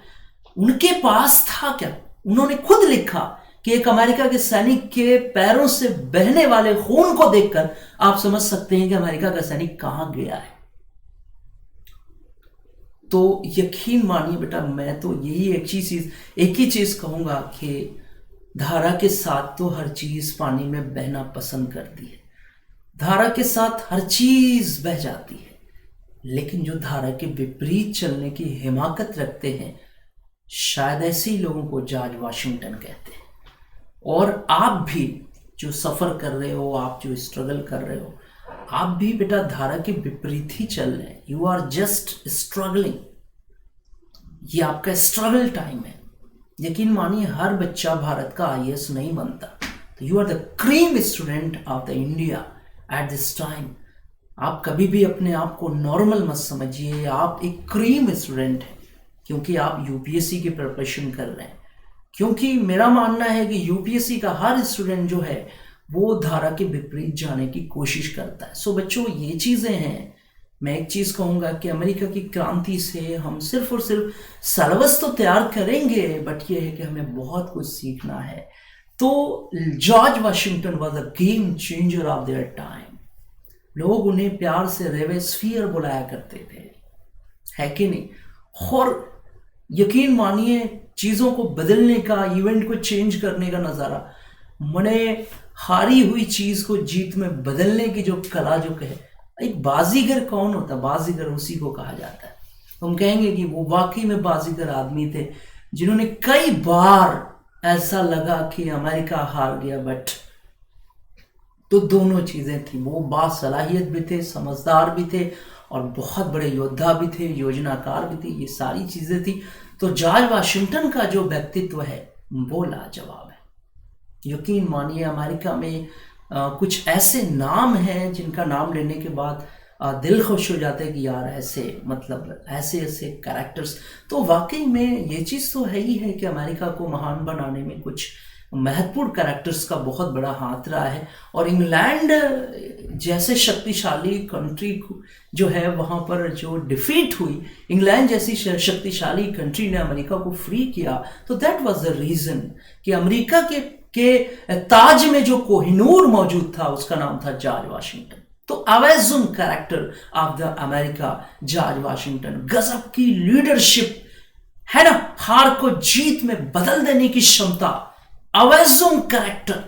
उनके पास था क्या? उन्होंने खुद लिखा कि एक अमेरिका के सैनिक के पैरों से बहने वाले खून को देखकर आप समझ सकते हैं कि अमेरिका का सैनिक कहां गया है। तो यकीन मानिए बेटा, मैं तो यही एक ही चीज कहूंगा कि धारा के साथ तो हर चीज पानी में बहना पसंद करती है, धारा के साथ हर चीज बह जाती है, लेकिन जो धारा के विपरीत चलने की हिमाकत रखते हैं, शायद ऐसे ही लोगों को जॉर्ज वाशिंगटन कहते हैं। और आप भी जो सफर कर रहे हो, आप जो स्ट्रगल कर रहे हो, आप भी बेटा धारा के विपरीत ही चल रहे हैं। You are just struggling. ये आपका स्ट्रगल टाइम है। यकीन मानिए हर बच्चा भारत का आईएएस नहीं बनता। तो you are the cream student of the India at this time. आप कभी भी अपने आप को नॉर्मल मत समझिए, आप एक क्रीम स्टूडेंट हैं क्योंकि आप यूपीएससी की प्रिपरेशन कर रहे हैं। क्योंकि मेरा मानना है कि यूपीएससी का हर स्टूडेंट जो है वो धारा के विपरीत जाने की कोशिश करता है। सो बच्चों, ये चीज़ें हैं। मैं एक चीज़ कहूँगा कि अमेरिका की क्रांति से हम सिर्फ और सिर्फ सिलेबस तो तैयार करेंगे, बट ये है कि हमें बहुत कुछ सीखना है। तो George Washington was a game changer of their time. लोग उन्हें प्यार से रेवेस्फियर बुलाया करते थे, है कि नहीं? और यकीन मानिए चीज़ों को बदलने का, इवेंट को चेंज करने का नज़ारा, मैंने हारी हुई चीज़ को जीत में बदलने की जो कला जो कहे, एक बाजीगर कौन होता है? बाजीगर उसी को कहा जाता है। हम कहेंगे कि वो वाकई में बाजीगर आदमी थे जिन्होंने कई बार ऐसा लगा कि अमेरिका हार गया, बट तो दोनों चीज़ें थी। वो बासलाहियत भी थे, समझदार भी थे और बहुत बड़े योद्धा भी थे, योजनाकार भी थे। ये सारी चीज़ें थी। तो जॉर्ज वाशिंगटन का जो व्यक्तित्व है वो लाजवाब है। यकीन मानिए अमेरिका में कुछ ऐसे नाम हैं जिनका नाम लेने के बाद दिल खुश हो जाता है कि यार ऐसे, मतलब ऐसे ऐसे कैरेक्टर्स। तो वाकई में ये चीज़ तो है ही है कि अमेरिका को महान बनाने में कुछ महत्वपूर्ण कैरेक्टर्स का बहुत बड़ा हाथ रहा है। और इंग्लैंड जैसे शक्तिशाली कंट्री जो है वहाँ पर जो डिफीट हुई, इंग्लैंड जैसी शक्तिशाली कंट्री ने अमेरिका को फ्री किया। तो दैट वाज द रीज़न कि अमेरिका के ताज में जो कोहिनूर मौजूद था उसका नाम था जॉर्ज वाशिंगटन। तो amazing character of the America George Washington. गजब की लीडरशिप है ना, हार को जीत में बदल देने की क्षमता, अमेजिंग कैरेक्टर।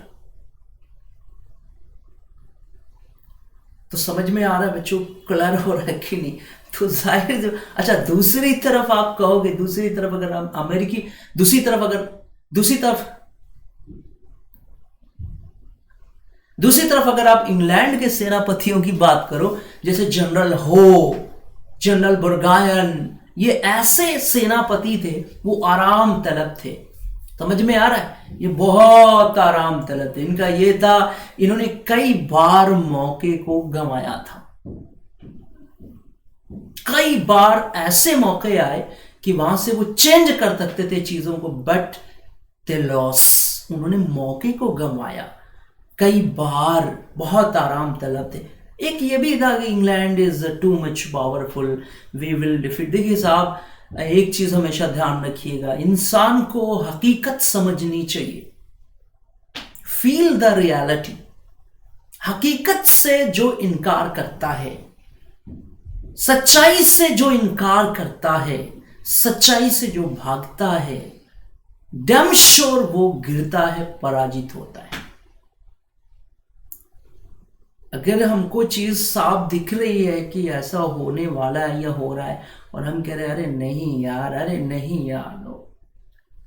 तो समझ में आ रहा है बच्चों, क्लियर हो रहा है कि नहीं? तो जाहिर जो, अच्छा दूसरी तरफ आप कहोगे, दूसरी तरफ अगर हम अमेरिकी, दूसरी तरफ अगर आप इंग्लैंड के सेनापतियों की बात करो, जैसे जनरल हो, जनरल बुर्गायन, ये ऐसे सेनापति थे, वो आराम तलब थे। समझ में आ रहा है? ये बहुत आराम तलब थे। इनका ये था, इन्होंने कई बार मौके को गंवाया था। कई बार ऐसे मौके आए कि वहां से वो चेंज कर सकते थे चीजों को, बट दे लॉस, उन्होंने मौके को गंवाया। कई बार बहुत आराम तलब थे। एक ये भी था कि England is too much powerful, we will defeat. देखिए साहब, एक चीज हमेशा ध्यान रखिएगा, इंसान को हकीकत समझनी चाहिए। Feel the reality. हकीकत से जो इनकार करता है, सच्चाई से जो इनकार करता है, सच्चाई से जो भागता है, डैम श्योर वो गिरता है, पराजित होता है। अगर हमको चीज साफ दिख रही है कि ऐसा होने वाला है या हो रहा है, और हम कह रहे हैं अरे नहीं यार, अरे नहीं यार,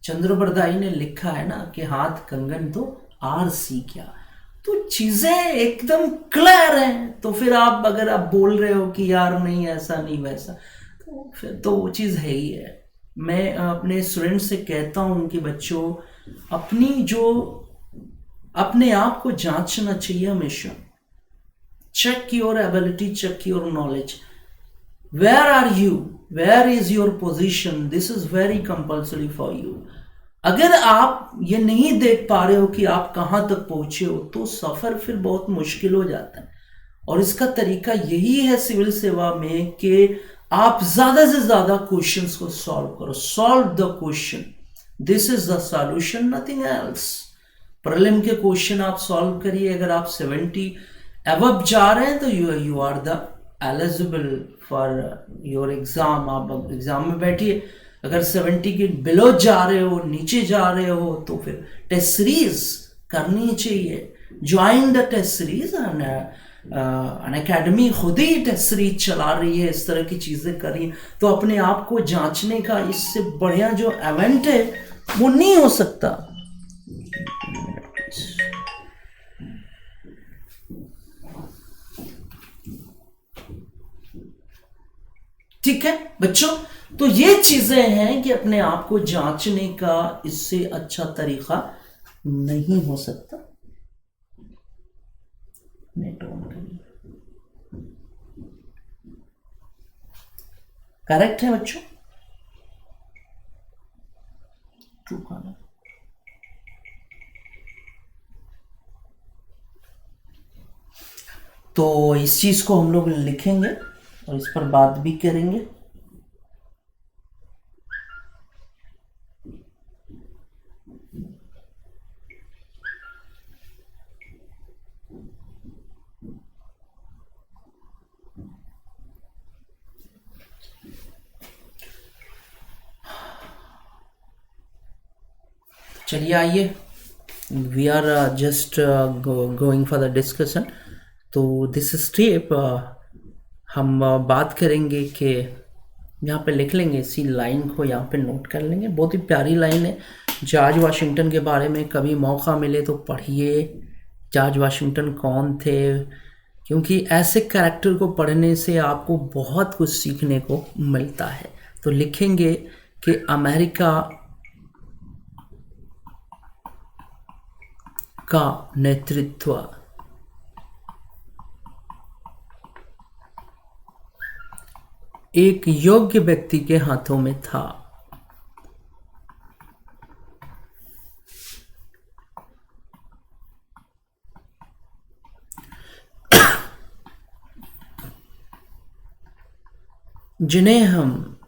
चंद्रबरदाई ने लिखा है ना कि हाथ कंगन तो आर सी क्या, तो चीजें एकदम क्लियर हैं। तो फिर आप अगर आप बोल रहे हो कि यार नहीं ऐसा नहीं वैसा, तो फिर तो वो चीज है ही है। मैं अपने स्टूडेंट से कहता हूं कि बच्चों, अपने आप को जांचना चाहिए हमेशा। Check your ability, check your knowledge. Where are you? Where is your position? This is very compulsory for you. अगर आप ये नहीं देख पा रहे हो कि आप कहाँ तक पहुंचे हो, तो सफर फिर बहुत मुश्किल हो जाता है। और इसका तरीका यही है सिविल सेवा में कि आप ज्यादा से ज्यादा क्वेश्चंस को सॉल्व करो। Solve the question, this is the solution, nothing else. Prelim के क्वेश्चन आप सॉल्व करिए। अगर आप 70 अबव जा रहे हैं तो you are the eligible for your exam. आप एग्जाम में बैठिए। अगर 70 के बिलो जा रहे हो, नीचे जा रहे हो, तो फिर टेस्ट सीरीज करनी चाहिए। Join the test series and Unacademy खुद ही टेस्ट सीरीज चला रही है, इस तरह की चीज़ें कर रही है, तो अपने आप को जांचने का इससे बढ़िया जो इवेंट है वो नहीं हो सकता। ठीक है बच्चों, तो ये चीजें हैं कि अपने आप को जांचने का इससे अच्छा तरीका नहीं हो सकता। नेट ऑन करिए। करेक्ट है बच्चों? ट्रू खाना। तो इस चीज को हम लोग लिखेंगे और इस पर बात भी करेंगे। चलिए आइए, we are just going for the discussion. तो दिस स्टेप हम बात करेंगे कि यहाँ पे लिख लेंगे, इसी लाइन को यहाँ पे नोट कर लेंगे। बहुत ही प्यारी लाइन है। जॉर्ज वाशिंगटन के बारे में कभी मौका मिले तो पढ़िए, जॉर्ज वाशिंगटन कौन थे, क्योंकि ऐसे कैरेक्टर को पढ़ने से आपको बहुत कुछ सीखने को मिलता है। तो लिखेंगे कि अमेरिका का नेतृत्व एक योग्य व्यक्ति के हाथों में था। जिन्हें हम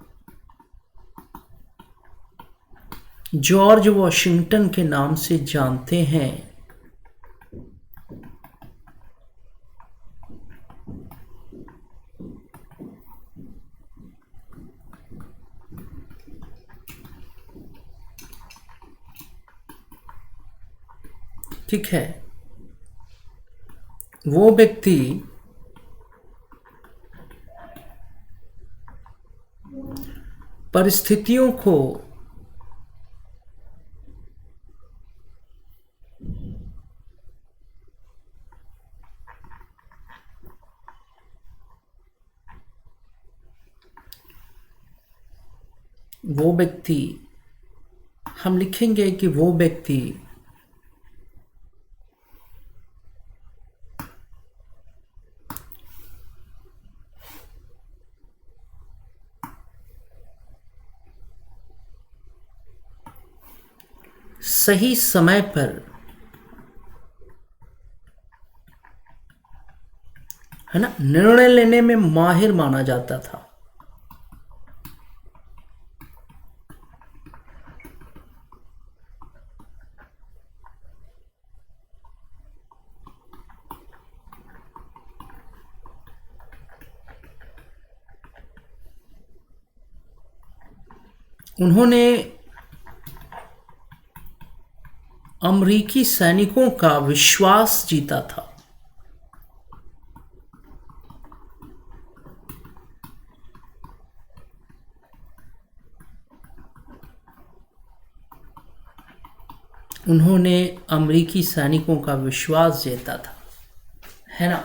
जॉर्ज वॉशिंगटन के नाम से जानते हैं। ठीक है, वो व्यक्ति परिस्थितियों को हम लिखेंगे कि वो व्यक्ति सही समय पर है ना निर्णय लेने में माहिर माना जाता था। उन्होंने अमेरिकी सैनिकों का विश्वास जीता था। उन्होंने अमेरिकी सैनिकों का विश्वास जीता था, है ना।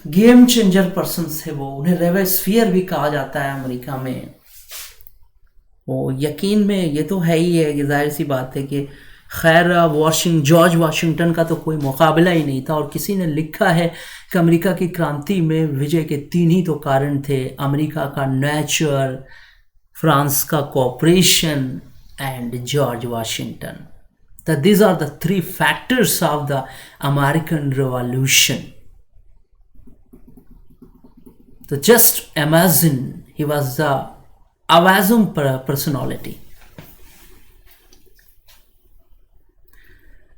गेम चेंजर पर्सन थे वो, उन्हें रेबेस्फियर भी कहा जाता है अमेरिका में। वो यकीन में ये तो है ही है कि जाहिर सी बात है कि खैर जॉर्ज वाशिंगटन का तो कोई मुकाबला ही नहीं था। और किसी ने लिखा है कि अमेरिका की क्रांति में विजय के 3 ही तो कारण थे, अमेरिका का नेचर, फ्रांस का cooperation and George Washington. That these are the 3 factors of the American Revolution. So just imagine, he was the awesome personality.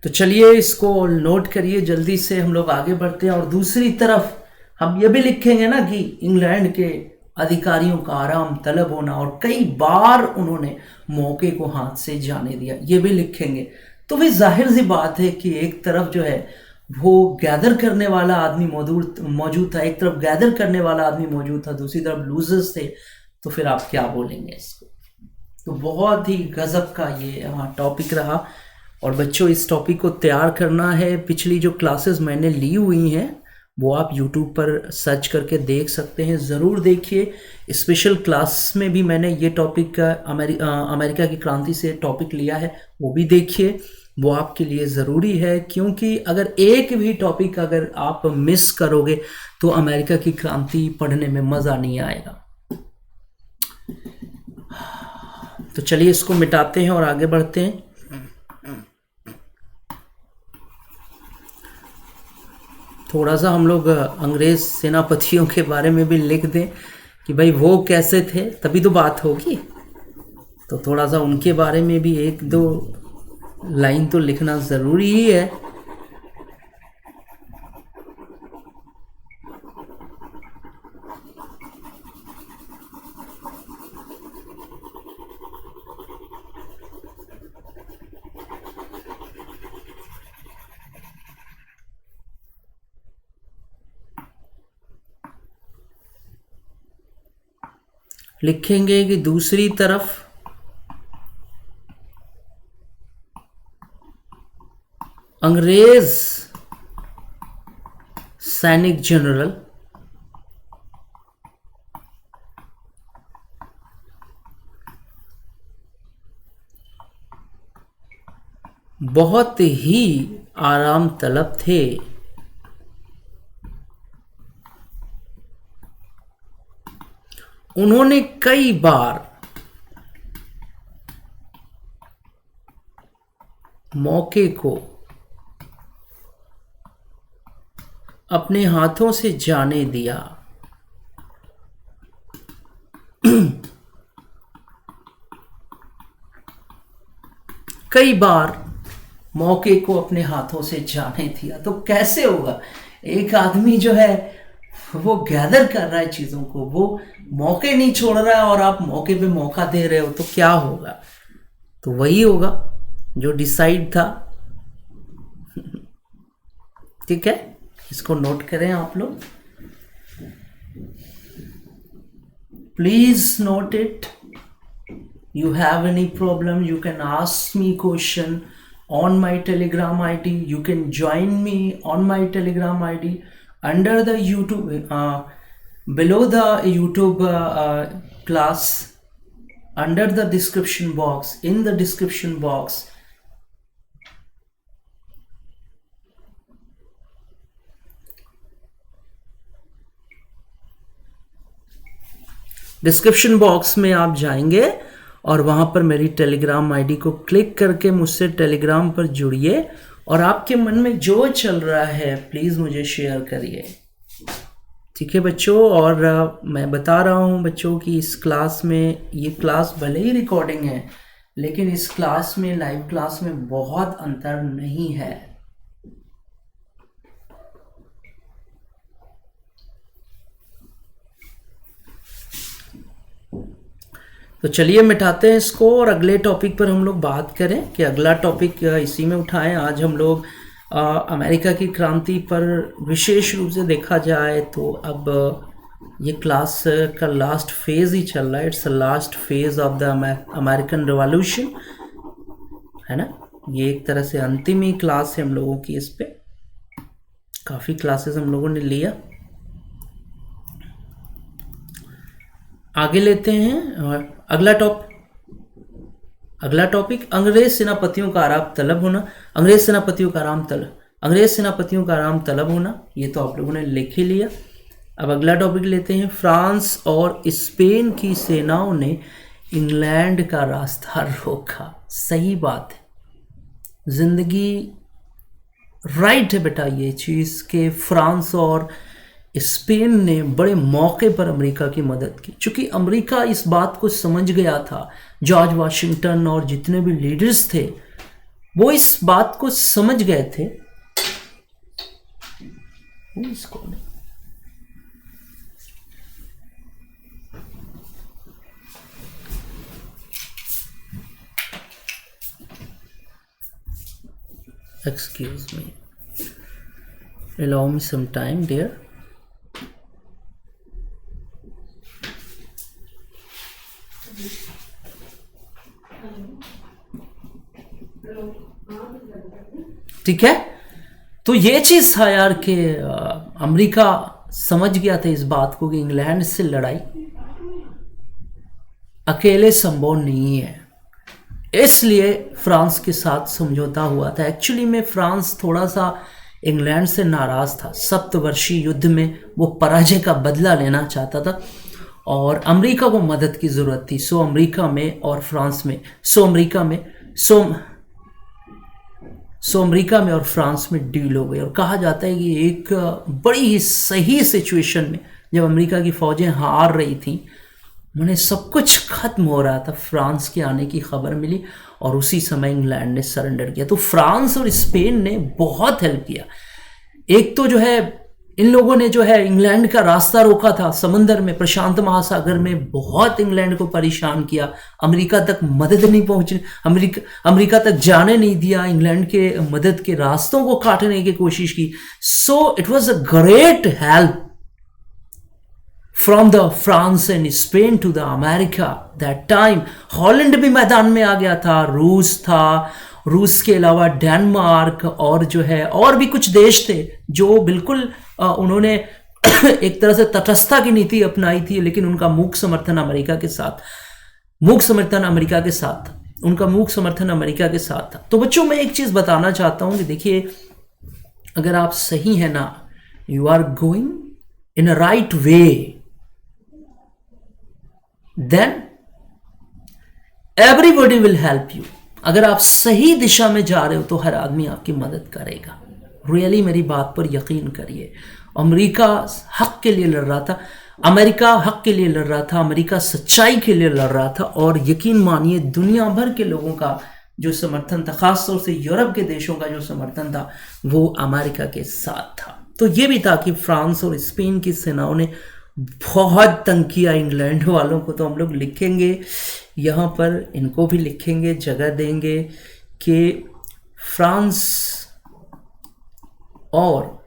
तो चलिए इसको नोट करिए, जल्दी से हम लोग आगे बढ़ते हैं। और दूसरी तरफ हम ये भी लिखेंगे ना कि इंग्लैंड के अधिकारियों का आराम तलब होना, और कई बार उन्होंने मौके को हाथ से जाने दिया, ये भी लिखेंगे। तो भी जाहिर सी बात है कि एक तरफ जो है वो गैदर करने वाला आदमी मौजूद था, एक तरफ गैदर करने वाला आदमी मौजूद था, दूसरी तरफ लूजर्स थे, तो फिर आप क्या बोलेंगे इसको। तो बहुत ही गजब का ये टॉपिक रहा। और बच्चों, इस टॉपिक को तैयार करना है, पिछली जो क्लासेस मैंने ली हुई हैं वो आप YouTube पर सर्च करके देख सकते हैं, ज़रूर देखिए। स्पेशल क्लास में भी मैंने ये टॉपिक अमेरिका की क्रांति से टॉपिक लिया है, वो भी देखिए, वो आपके लिए ज़रूरी है, क्योंकि अगर एक भी टॉपिक अगर आप मिस करोगे तो अमेरिका की क्रांति पढ़ने में मज़ा नहीं आएगा। तो चलिए इसको मिटाते हैं और आगे बढ़ते हैं। थोड़ा सा हम लोग अंग्रेज सेनापतियों के बारे में भी लिख दें कि भाई वो कैसे थे, तभी तो बात होगी। तो थोड़ा सा उनके बारे में भी एक दो लाइन तो लिखना ज़रूरी ही है। लिखेंगे कि दूसरी तरफ अंग्रेज सैनिक जनरल बहुत ही आराम तलब थे। उन्होंने कई बार मौके को अपने हाथों से जाने दिया। कई बार मौके को अपने हाथों से जाने दिया। तो कैसे होगा, एक आदमी जो है वो गैदर कर रहा है चीजों को, वो मौके नहीं छोड़ रहा है और आप मौके पे मौका दे रहे हो, तो क्या होगा। तो वही होगा जो डिसाइड था। ठीक है, इसको नोट करें आप लोग, please note it. You have any problem, you can ask me question on my Telegram ID. You can join me on my Telegram ID under the YouTube, below the YouTube class, under the description box, in the description box. Description box में आप जाएंगे और वहाँ पर मेरी Telegram ID को click करके मुझसे टेलीग्राम पर जुड़िए और आपके मन में जो चल रहा है प्लीज़ मुझे शेयर करिए। ठीक है बच्चों, और मैं बता रहा हूँ बच्चों कि इस क्लास में, ये क्लास भले ही रिकॉर्डिंग है लेकिन इस क्लास में, लाइव क्लास में बहुत अंतर नहीं है। तो चलिए मिटाते हैं इसको और अगले टॉपिक पर हम लोग बात करें कि अगला टॉपिक इसी में उठाएं। आज हम लोग अमेरिका की क्रांति पर विशेष रूप से देखा जाए तो अब ये क्लास का लास्ट फेज ही चल रहा है। It's the last phase of the American revolution, है ना। ये एक तरह से अंतिम ही क्लास है हम लोगों की। इस पे काफ़ी क्लासेस हम लोगों ने लिया। आगे लेते हैं और अगला टॉपिक अंग्रेज सेनापतियों का आराम तलब होना। अंग्रेज सेनापतियों का आराम तलब होना, ये तो आप लोगों ने लिख ही लिया। अब अगला टॉपिक लेते हैं, फ्रांस और स्पेन की सेनाओं ने इंग्लैंड का रास्ता रोका। सही बात है, जिंदगी राइट है बेटा ये चीज़ कि फ्रांस और स्पेन ने बड़े मौके पर अमेरिका की मदद की। चूंकि अमेरिका इस बात को समझ गया था, जॉर्ज वाशिंगटन और जितने भी लीडर्स थे वो इस बात को समझ गए थे। Excuse me, allow me some time dear. ठीक है, तो ये चीज था यार कि अमेरिका समझ गया था इस बात को कि इंग्लैंड से लड़ाई अकेले संभव नहीं है, इसलिए फ्रांस के साथ समझौता हुआ था। एक्चुअली में फ्रांस थोड़ा सा इंग्लैंड से नाराज था, सप्तवर्षीय युद्ध में वो पराजय का बदला लेना चाहता था और अमेरिका को मदद की जरूरत थी। सो अमेरिका में और फ्रांस में सो अमेरिका में और फ्रांस में डील हो गई और कहा जाता है कि एक बड़ी ही सही सिचुएशन में जब अमेरिका की फौजें हार रही थी, मैंने सब कुछ खत्म हो रहा था, फ्रांस के आने की खबर मिली और उसी समय इंग्लैंड ने सरेंडर किया। तो फ्रांस और स्पेन ने बहुत हेल्प किया। एक तो जो है इन लोगों ने जो है इंग्लैंड का रास्ता रोका था समंदर में, प्रशांत महासागर में बहुत इंग्लैंड को परेशान किया, अमेरिका तक मदद नहीं पहुंचने, अमेरिका तक जाने नहीं दिया, इंग्लैंड के मदद के रास्तों को काटने की कोशिश की। So it was a great help from the France and Spain to the America that time. Holland भी मैदान में आ गया था, रूस था, रूस के अलावा डेनमार्क और जो है और भी कुछ देश थे जो बिल्कुल उन्होंने एक तरह से तटस्थता की नीति अपनाई थी, लेकिन उनका मूक समर्थन अमेरिका के साथ था। तो बच्चों मैं एक चीज बताना चाहता हूं कि देखिए, अगर आप सही है ना, you are going in a right way, then everybody will help you. अगर आप सही दिशा में जा रहे हो तो हर आदमी आपकी मदद करेगा। रियली मेरी बात पर यकीन करिए। अमेरिका हक के लिए लड़ रहा था, अमेरिका सच्चाई के लिए लड़ रहा था और यकीन मानिए दुनिया भर के लोगों का जो समर्थन था, खासतौर से यूरोप के देशों का जो समर्थन था, वो अमेरिका के साथ था। तो ये भी था कि फ्रांस और स्पेन की सेनाओं ने बहुत तंग किया इंग्लैंड वालों को। तो हम लोग लिखेंगे यहाँ पर, इनको भी लिखेंगे, जगह देंगे कि फ्रांस और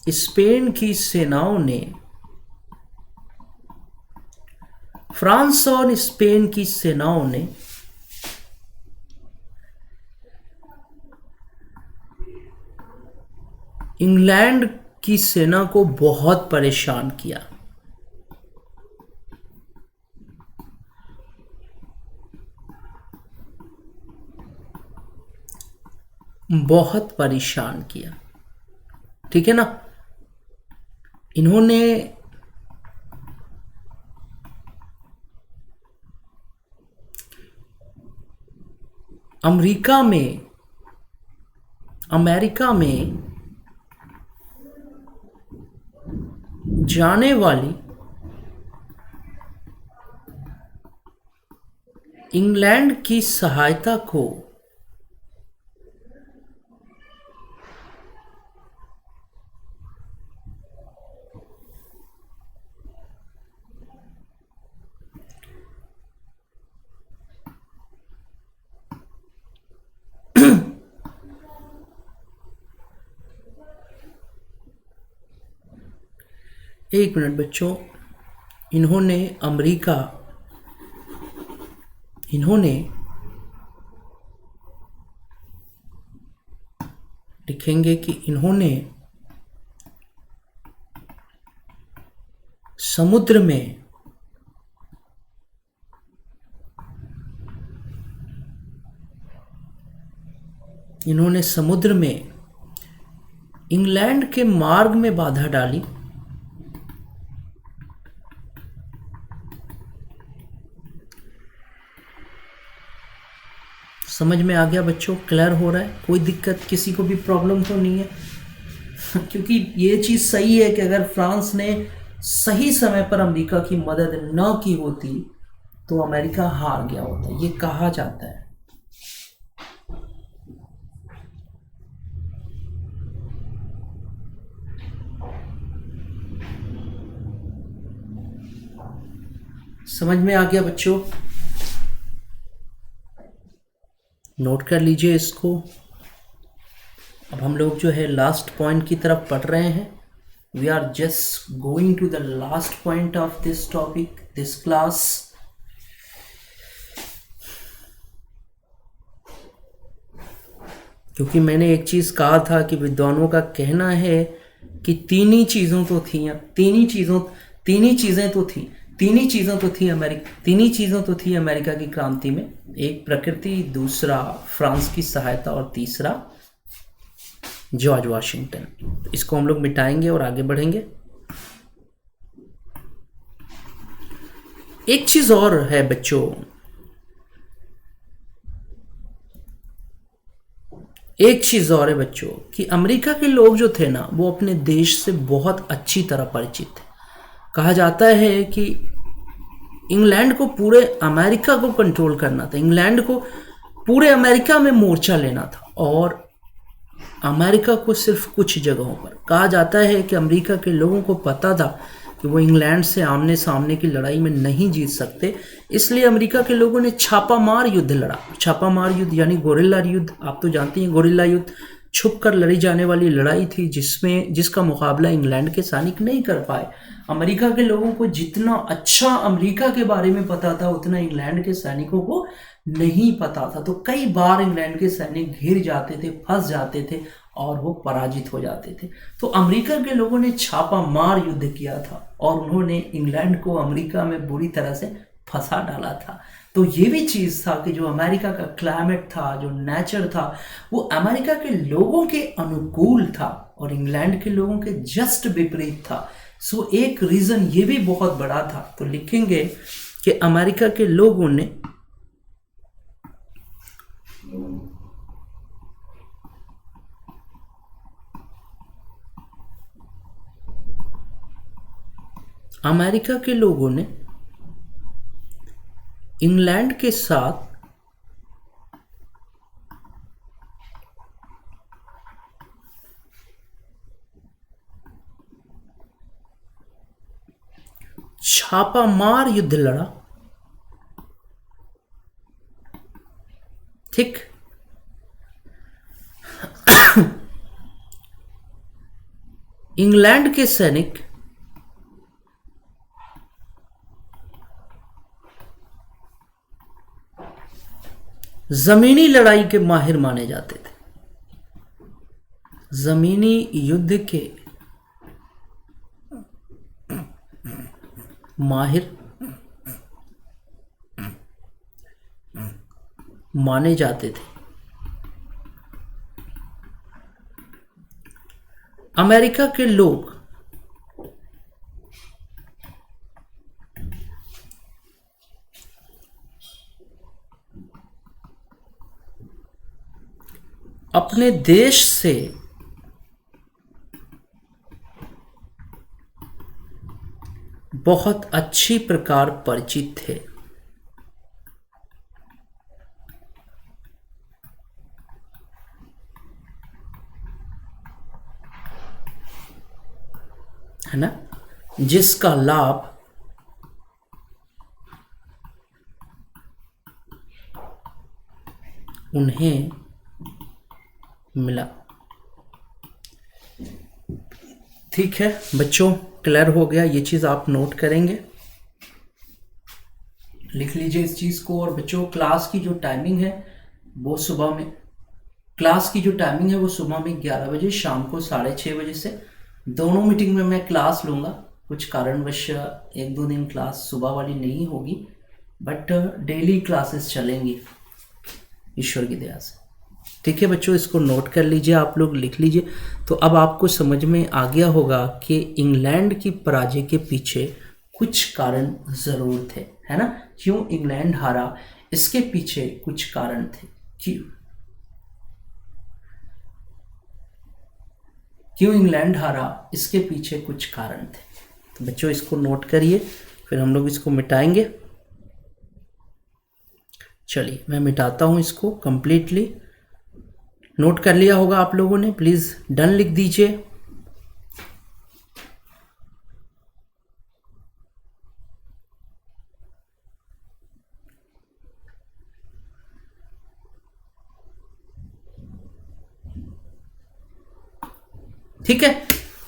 स्पेन की सेनाओं ने इंग्लैंड की सेना को बहुत परेशान किया, बहुत परेशान किया। ठीक है ना, इन्होंने अमेरिका में जाने वाली इंग्लैंड की सहायता को एक मिनट बच्चों, इन्होंने लिखेंगे कि इन्होंने समुद्र में इंग्लैंड के मार्ग में बाधा डाली। समझ में आ गया बच्चों? क्लियर हो रहा है? कोई दिक्कत, किसी को भी प्रॉब्लम तो नहीं है? क्योंकि ये चीज़ सही है कि अगर फ्रांस ने सही समय पर अमेरिका की मदद न की होती तो अमेरिका हार गया होता, ये कहा जाता है। समझ में आ गया बच्चों? नोट कर लीजिए इसको। अब हम लोग जो है लास्ट पॉइंट की तरफ पढ़ रहे हैं. We are just going to the last point of this topic, this class. क्योंकि मैंने एक चीज कहा था कि विद्वानों का कहना है कि तीन ही चीजें तो थी अमेरिका की क्रांति में. एक प्रकृति, दूसरा फ्रांस की सहायता और तीसरा जॉर्ज वाशिंगटन. इसको हम लोग मिटाएंगे और आगे बढ़ेंगे. एक चीज और है बच्चों, कि अमेरिका के लोग जो थे ना, वो अपने देश से बहुत अच्छी तरह परिचित थे. कहा जाता है कि इंग्लैंड को पूरे अमेरिका को कंट्रोल करना था, इंग्लैंड को पूरे अमेरिका में मोर्चा लेना था, और अमेरिका को सिर्फ कुछ जगहों पर. कहा जाता है कि अमेरिका के लोगों को पता था कि वो इंग्लैंड से आमने सामने की लड़ाई में नहीं जीत सकते, इसलिए अमेरिका के लोगों ने छापामार युद्ध लड़ा. छापामार युद्ध यानी गोरिल्ला युद्ध, आप तो जानते हैं गोरिल्ला युद्ध छुप कर लड़ी जाने वाली लड़ाई थी, जिसका मुकाबला इंग्लैंड के सैनिक नहीं कर पाए. अमेरिका के लोगों को जितना अच्छा अमेरिका के बारे में पता था, उतना इंग्लैंड के सैनिकों को नहीं पता था. तो कई बार इंग्लैंड के सैनिक घिर जाते थे, फंस जाते थे और वो पराजित हो जाते थे. तो अमेरिका के लोगों ने छापा मार युद्ध किया था और उन्होंने इंग्लैंड को अमेरिका में बुरी तरह से फंसा डाला था. तो ये भी चीज़ था कि जो अमेरिका का क्लाइमेट था, जो नेचर था, वो अमेरिका के लोगों के अनुकूल था और इंग्लैंड के लोगों के जस्ट विपरीत था. सो एक रीज़न ये भी बहुत बड़ा था. तो लिखेंगे कि अमेरिका के लोगों ने इंग्लैंड के साथ छापामार युद्ध लड़ा. ठीक. इंग्लैंड के सैनिक जमीनी लड़ाई के माहिर माने जाते थे. जमीनी युद्ध के माहिर माने जाते थे. अमेरिका के लोग अपने देश से बहुत अच्छी प्रकार परिचित थे. है ना, जिसका लाभ उन्हें मिला. ठीक है बच्चों, क्लियर हो गया. ये चीज़ आप नोट करेंगे, लिख लीजिए इस चीज़ को. और बच्चों, क्लास की जो टाइमिंग है वो सुबह में 11 बजे, शाम को 6:30 बजे से. दोनों मीटिंग में मैं क्लास लूँगा. कुछ कारणवश एक दो दिन क्लास सुबह वाली नहीं होगी, बट डेली क्लासेस चलेंगी ईश्वर की दया से. ठीक है बच्चों, इसको नोट कर लीजिए, आप लोग लिख लीजिए. तो अब आपको समझ में आ गया होगा कि इंग्लैंड की पराजय के पीछे कुछ कारण ज़रूर थे. है ना, क्यों इंग्लैंड हारा, इसके पीछे कुछ कारण थे. क्यों इंग्लैंड हारा, इसके पीछे कुछ कारण थे. तो बच्चों इसको नोट करिए, फिर हम लोग इसको मिटाएंगे. चलिए मैं मिटाता हूं इसको कंप्लीटली. नोट कर लिया होगा आप लोगों ने, प्लीज डन लिख दीजिए. ठीक है।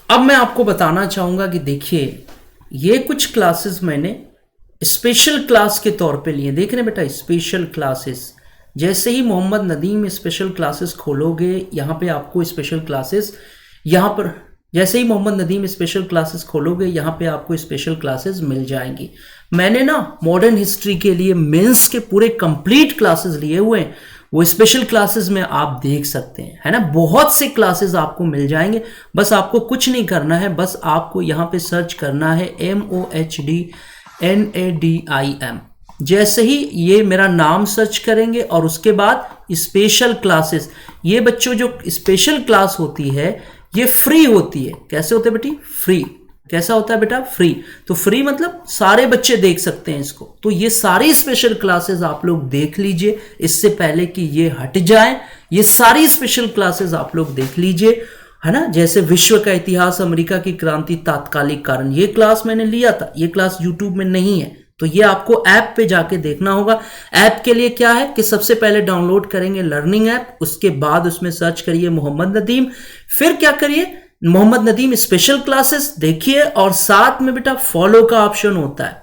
अब मैं आपको बताना चाहूंगा कि देखिए ये कुछ क्लासेस मैंने स्पेशल क्लास के तौर पे लिए। देख रहे हैं बेटा, स्पेशल क्लासेस। जैसे ही मोहम्मद नदीम स्पेशल क्लासेस खोलोगे, यहाँ पे आपको स्पेशल क्लासेस, यहाँ पर जैसे ही मोहम्मद नदीम स्पेशल क्लासेस खोलोगे, यहाँ पे आपको स्पेशल क्लासेस मिल जाएंगी। मैंने ना मॉडर्न हिस्ट्री के लिए मेंस के पूरे कंप्लीट क्लासेस लिए हुए हैं, वो स्पेशल क्लासेस में आप देख सकते हैं, है ना। बहुत से क्लासेस आपको मिल जाएंगे। बस आपको कुछ नहीं करना है, बस आपको यहाँ पे सर्च करना है MOHDNADIM। जैसे ही ये मेरा नाम सर्च करेंगे और उसके बाद स्पेशल क्लासेस, ये बच्चों जो स्पेशल क्लास होती है ये फ्री होती है। कैसे होते हैं बेटी? फ्री। कैसा होता है बेटा? फ्री। तो फ्री मतलब सारे बच्चे देख सकते हैं इसको। तो ये सारी स्पेशल क्लासेस आप लोग देख लीजिए इससे पहले कि ये हट जाए। ये सारी स्पेशल क्लासेस आप लोग देख लीजिए, है ना। जैसे विश्व का इतिहास, अमेरिका की क्रांति, तात्कालिक कारण, ये क्लास मैंने लिया था। ये क्लास यूट्यूब में नहीं है, तो ये आपको ऐप पे जाके देखना होगा। ऐप के लिए क्या है कि सबसे पहले डाउनलोड करेंगे लर्निंग ऐप, उसके बाद उसमें सर्च करिए मोहम्मद नदीम, फिर क्या करिए मोहम्मद नदीम स्पेशल क्लासेस देखिए, और साथ में बेटा फॉलो का ऑप्शन होता है।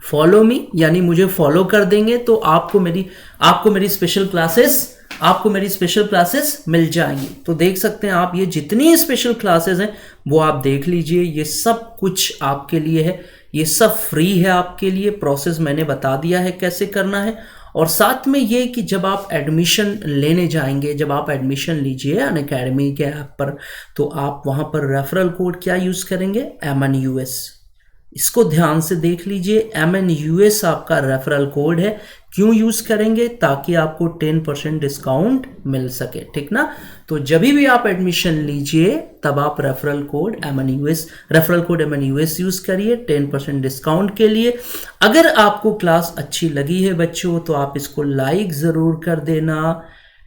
फॉलो मी, यानी मुझे फॉलो कर देंगे तो आपको मेरी स्पेशल क्लासेस मिल जाएंगी। तो देख सकते हैं आप, ये जितनी स्पेशल क्लासेस हैं वो आप देख लीजिए। ये सब कुछ आपके लिए है, ये सब फ्री है आपके लिए। प्रोसेस मैंने बता दिया है कैसे करना है। और साथ में ये कि जब आप एडमिशन लेने जाएंगे, जब आप एडमिशन लीजिए अनअकैडमी के ऐप पर, तो आप वहाँ पर रेफरल कोड क्या यूज़ करेंगे? MNUS। इसको ध्यान से देख लीजिए, MNUS आपका रेफरल कोड है। क्यों यूज़ करेंगे? ताकि आपको 10% डिस्काउंट मिल सके, ठीक ना। तो जब भी आप एडमिशन लीजिए तब आप रेफरल कोड MNUS यूज़ करिए 10% डिस्काउंट के लिए। अगर आपको क्लास अच्छी लगी है बच्चों तो आप इसको लाइक ज़रूर कर देना।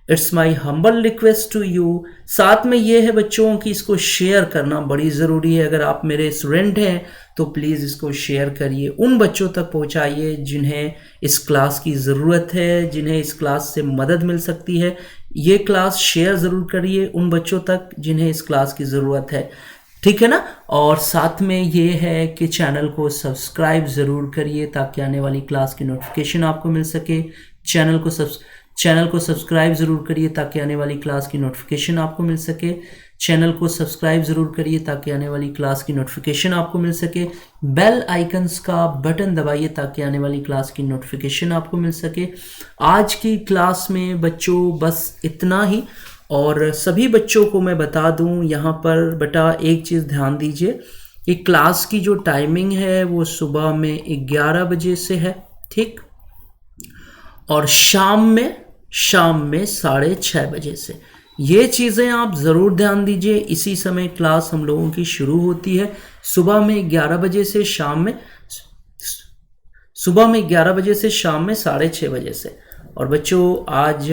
It's my humble request to you. साथ में ये है बच्चों कि इसको शेयर करना बड़ी ज़रूरी है। अगर आप मेरे स्टूडेंट हैं तो प्लीज़ इसको शेयर करिए, उन बच्चों तक पहुंचाइए जिन्हें इस क्लास की ज़रूरत है, जिन्हें इस क्लास से मदद मिल सकती है। ये क्लास शेयर ज़रूर करिए उन बच्चों तक जिन्हें इस क्लास की ज़रूरत है, ठीक है ना। और साथ में ये है कि चैनल को सब्सक्राइब ज़रूर करिए ताकि आने वाली क्लास की नोटिफिकेशन आपको मिल सके। चैनल को सब्सक्राइब ज़रूर करिए ताकि आने वाली क्लास की नोटिफिकेशन आपको मिल सके। चैनल को सब्सक्राइब ज़रूर करिए ताकि आने वाली क्लास की नोटिफिकेशन आपको मिल सके। बेल आइकन्स का बटन दबाइए ताकि आने वाली क्लास की नोटिफिकेशन आपको मिल सके। आज की क्लास में बच्चों बस इतना ही। और सभी बच्चों को मैं बता दूं यहाँ पर बेटा एक चीज़ ध्यान दीजिए कि क्लास की जो टाइमिंग है वो सुबह में 11 बजे से है, ठीक, और शाम में 6:30 बजे से। ये चीज़ें आप ज़रूर ध्यान दीजिए। इसी समय क्लास हम लोगों की शुरू होती है, सुबह में 11 बजे से शाम में 6:30 बजे से। और बच्चों आज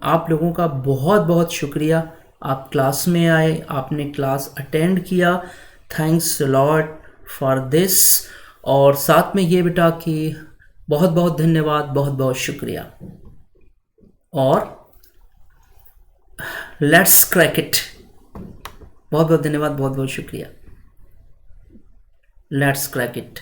आप लोगों का बहुत बहुत शुक्रिया, आप क्लास में आए, आपने क्लास अटेंड किया। Thanks lot for this. और साथ में ये बेटा कि बहुत बहुत धन्यवाद, बहुत बहुत शुक्रिया। और लेट्स क्रैक इट। बहुत बहुत धन्यवाद, बहुत बहुत शुक्रिया। Let's crack it.